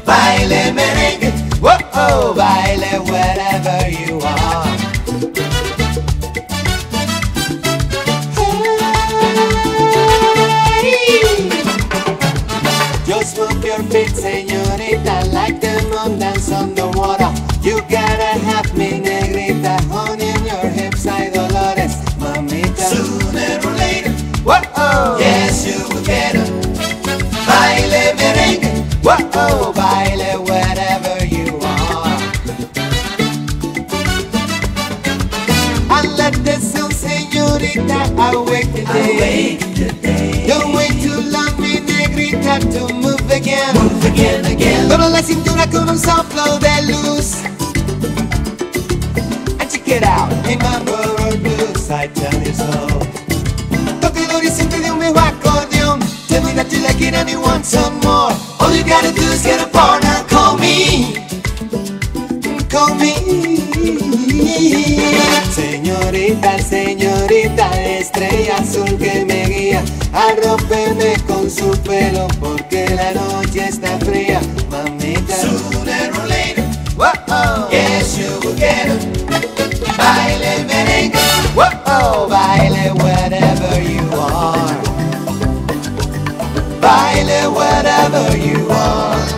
Baile merengue, whoa, baile wherever you are. Just move your feet, señorita, like the moon dance on the water. You gotta have me, negrita, honey in your hips, hay dolores, mamita. Sooner or later, whoa, yes you will get it. Baile merengue, whoa, baile wherever you are. And let the sun, señorita, awake the day. Don't wait too long, mi negrita, to move again. Move again, again. Toda la cintura con un soplo de luz. And check it out, in my world blues, I tell you so. Toca el horizonte de un viejo acordeón. Tell me that you like it and you want some more. All you gotta do is get a partner, call me. Call me. Señorita, señorita, estrella azul que me guía, arrópeme con su pelo porque la noche está fría, mamita. Sooner or later, whoa, baile whatever you want.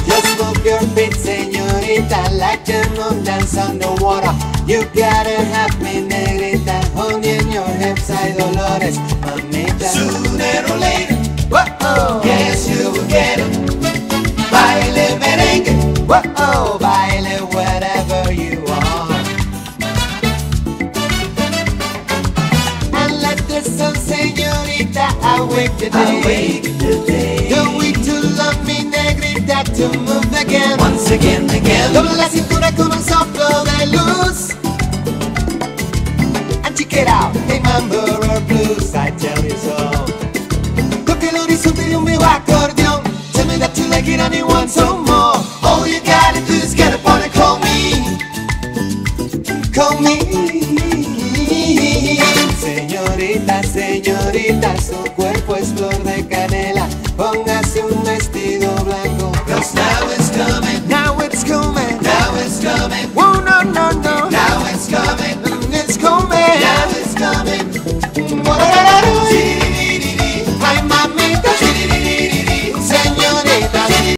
Just move your feet, señorita, like the moon dance on the water. You gotta have me, negrita, honey in your hips, hay dolores, mamita. Sooner or later, whoa, yes you will get it. Baile merengue, whoa, baile whatever you want. And let the sun, señorita, awake the day. The way to love me, negrita, to move again. Once again. Doble la cintura con un soplo de luz. And check it out, hey mambo or blues, I tell you so. Toque l'orizzonte di un mio accordion. Tell me that you like it and you want some more. All you gotta do is get up on and call me. Call me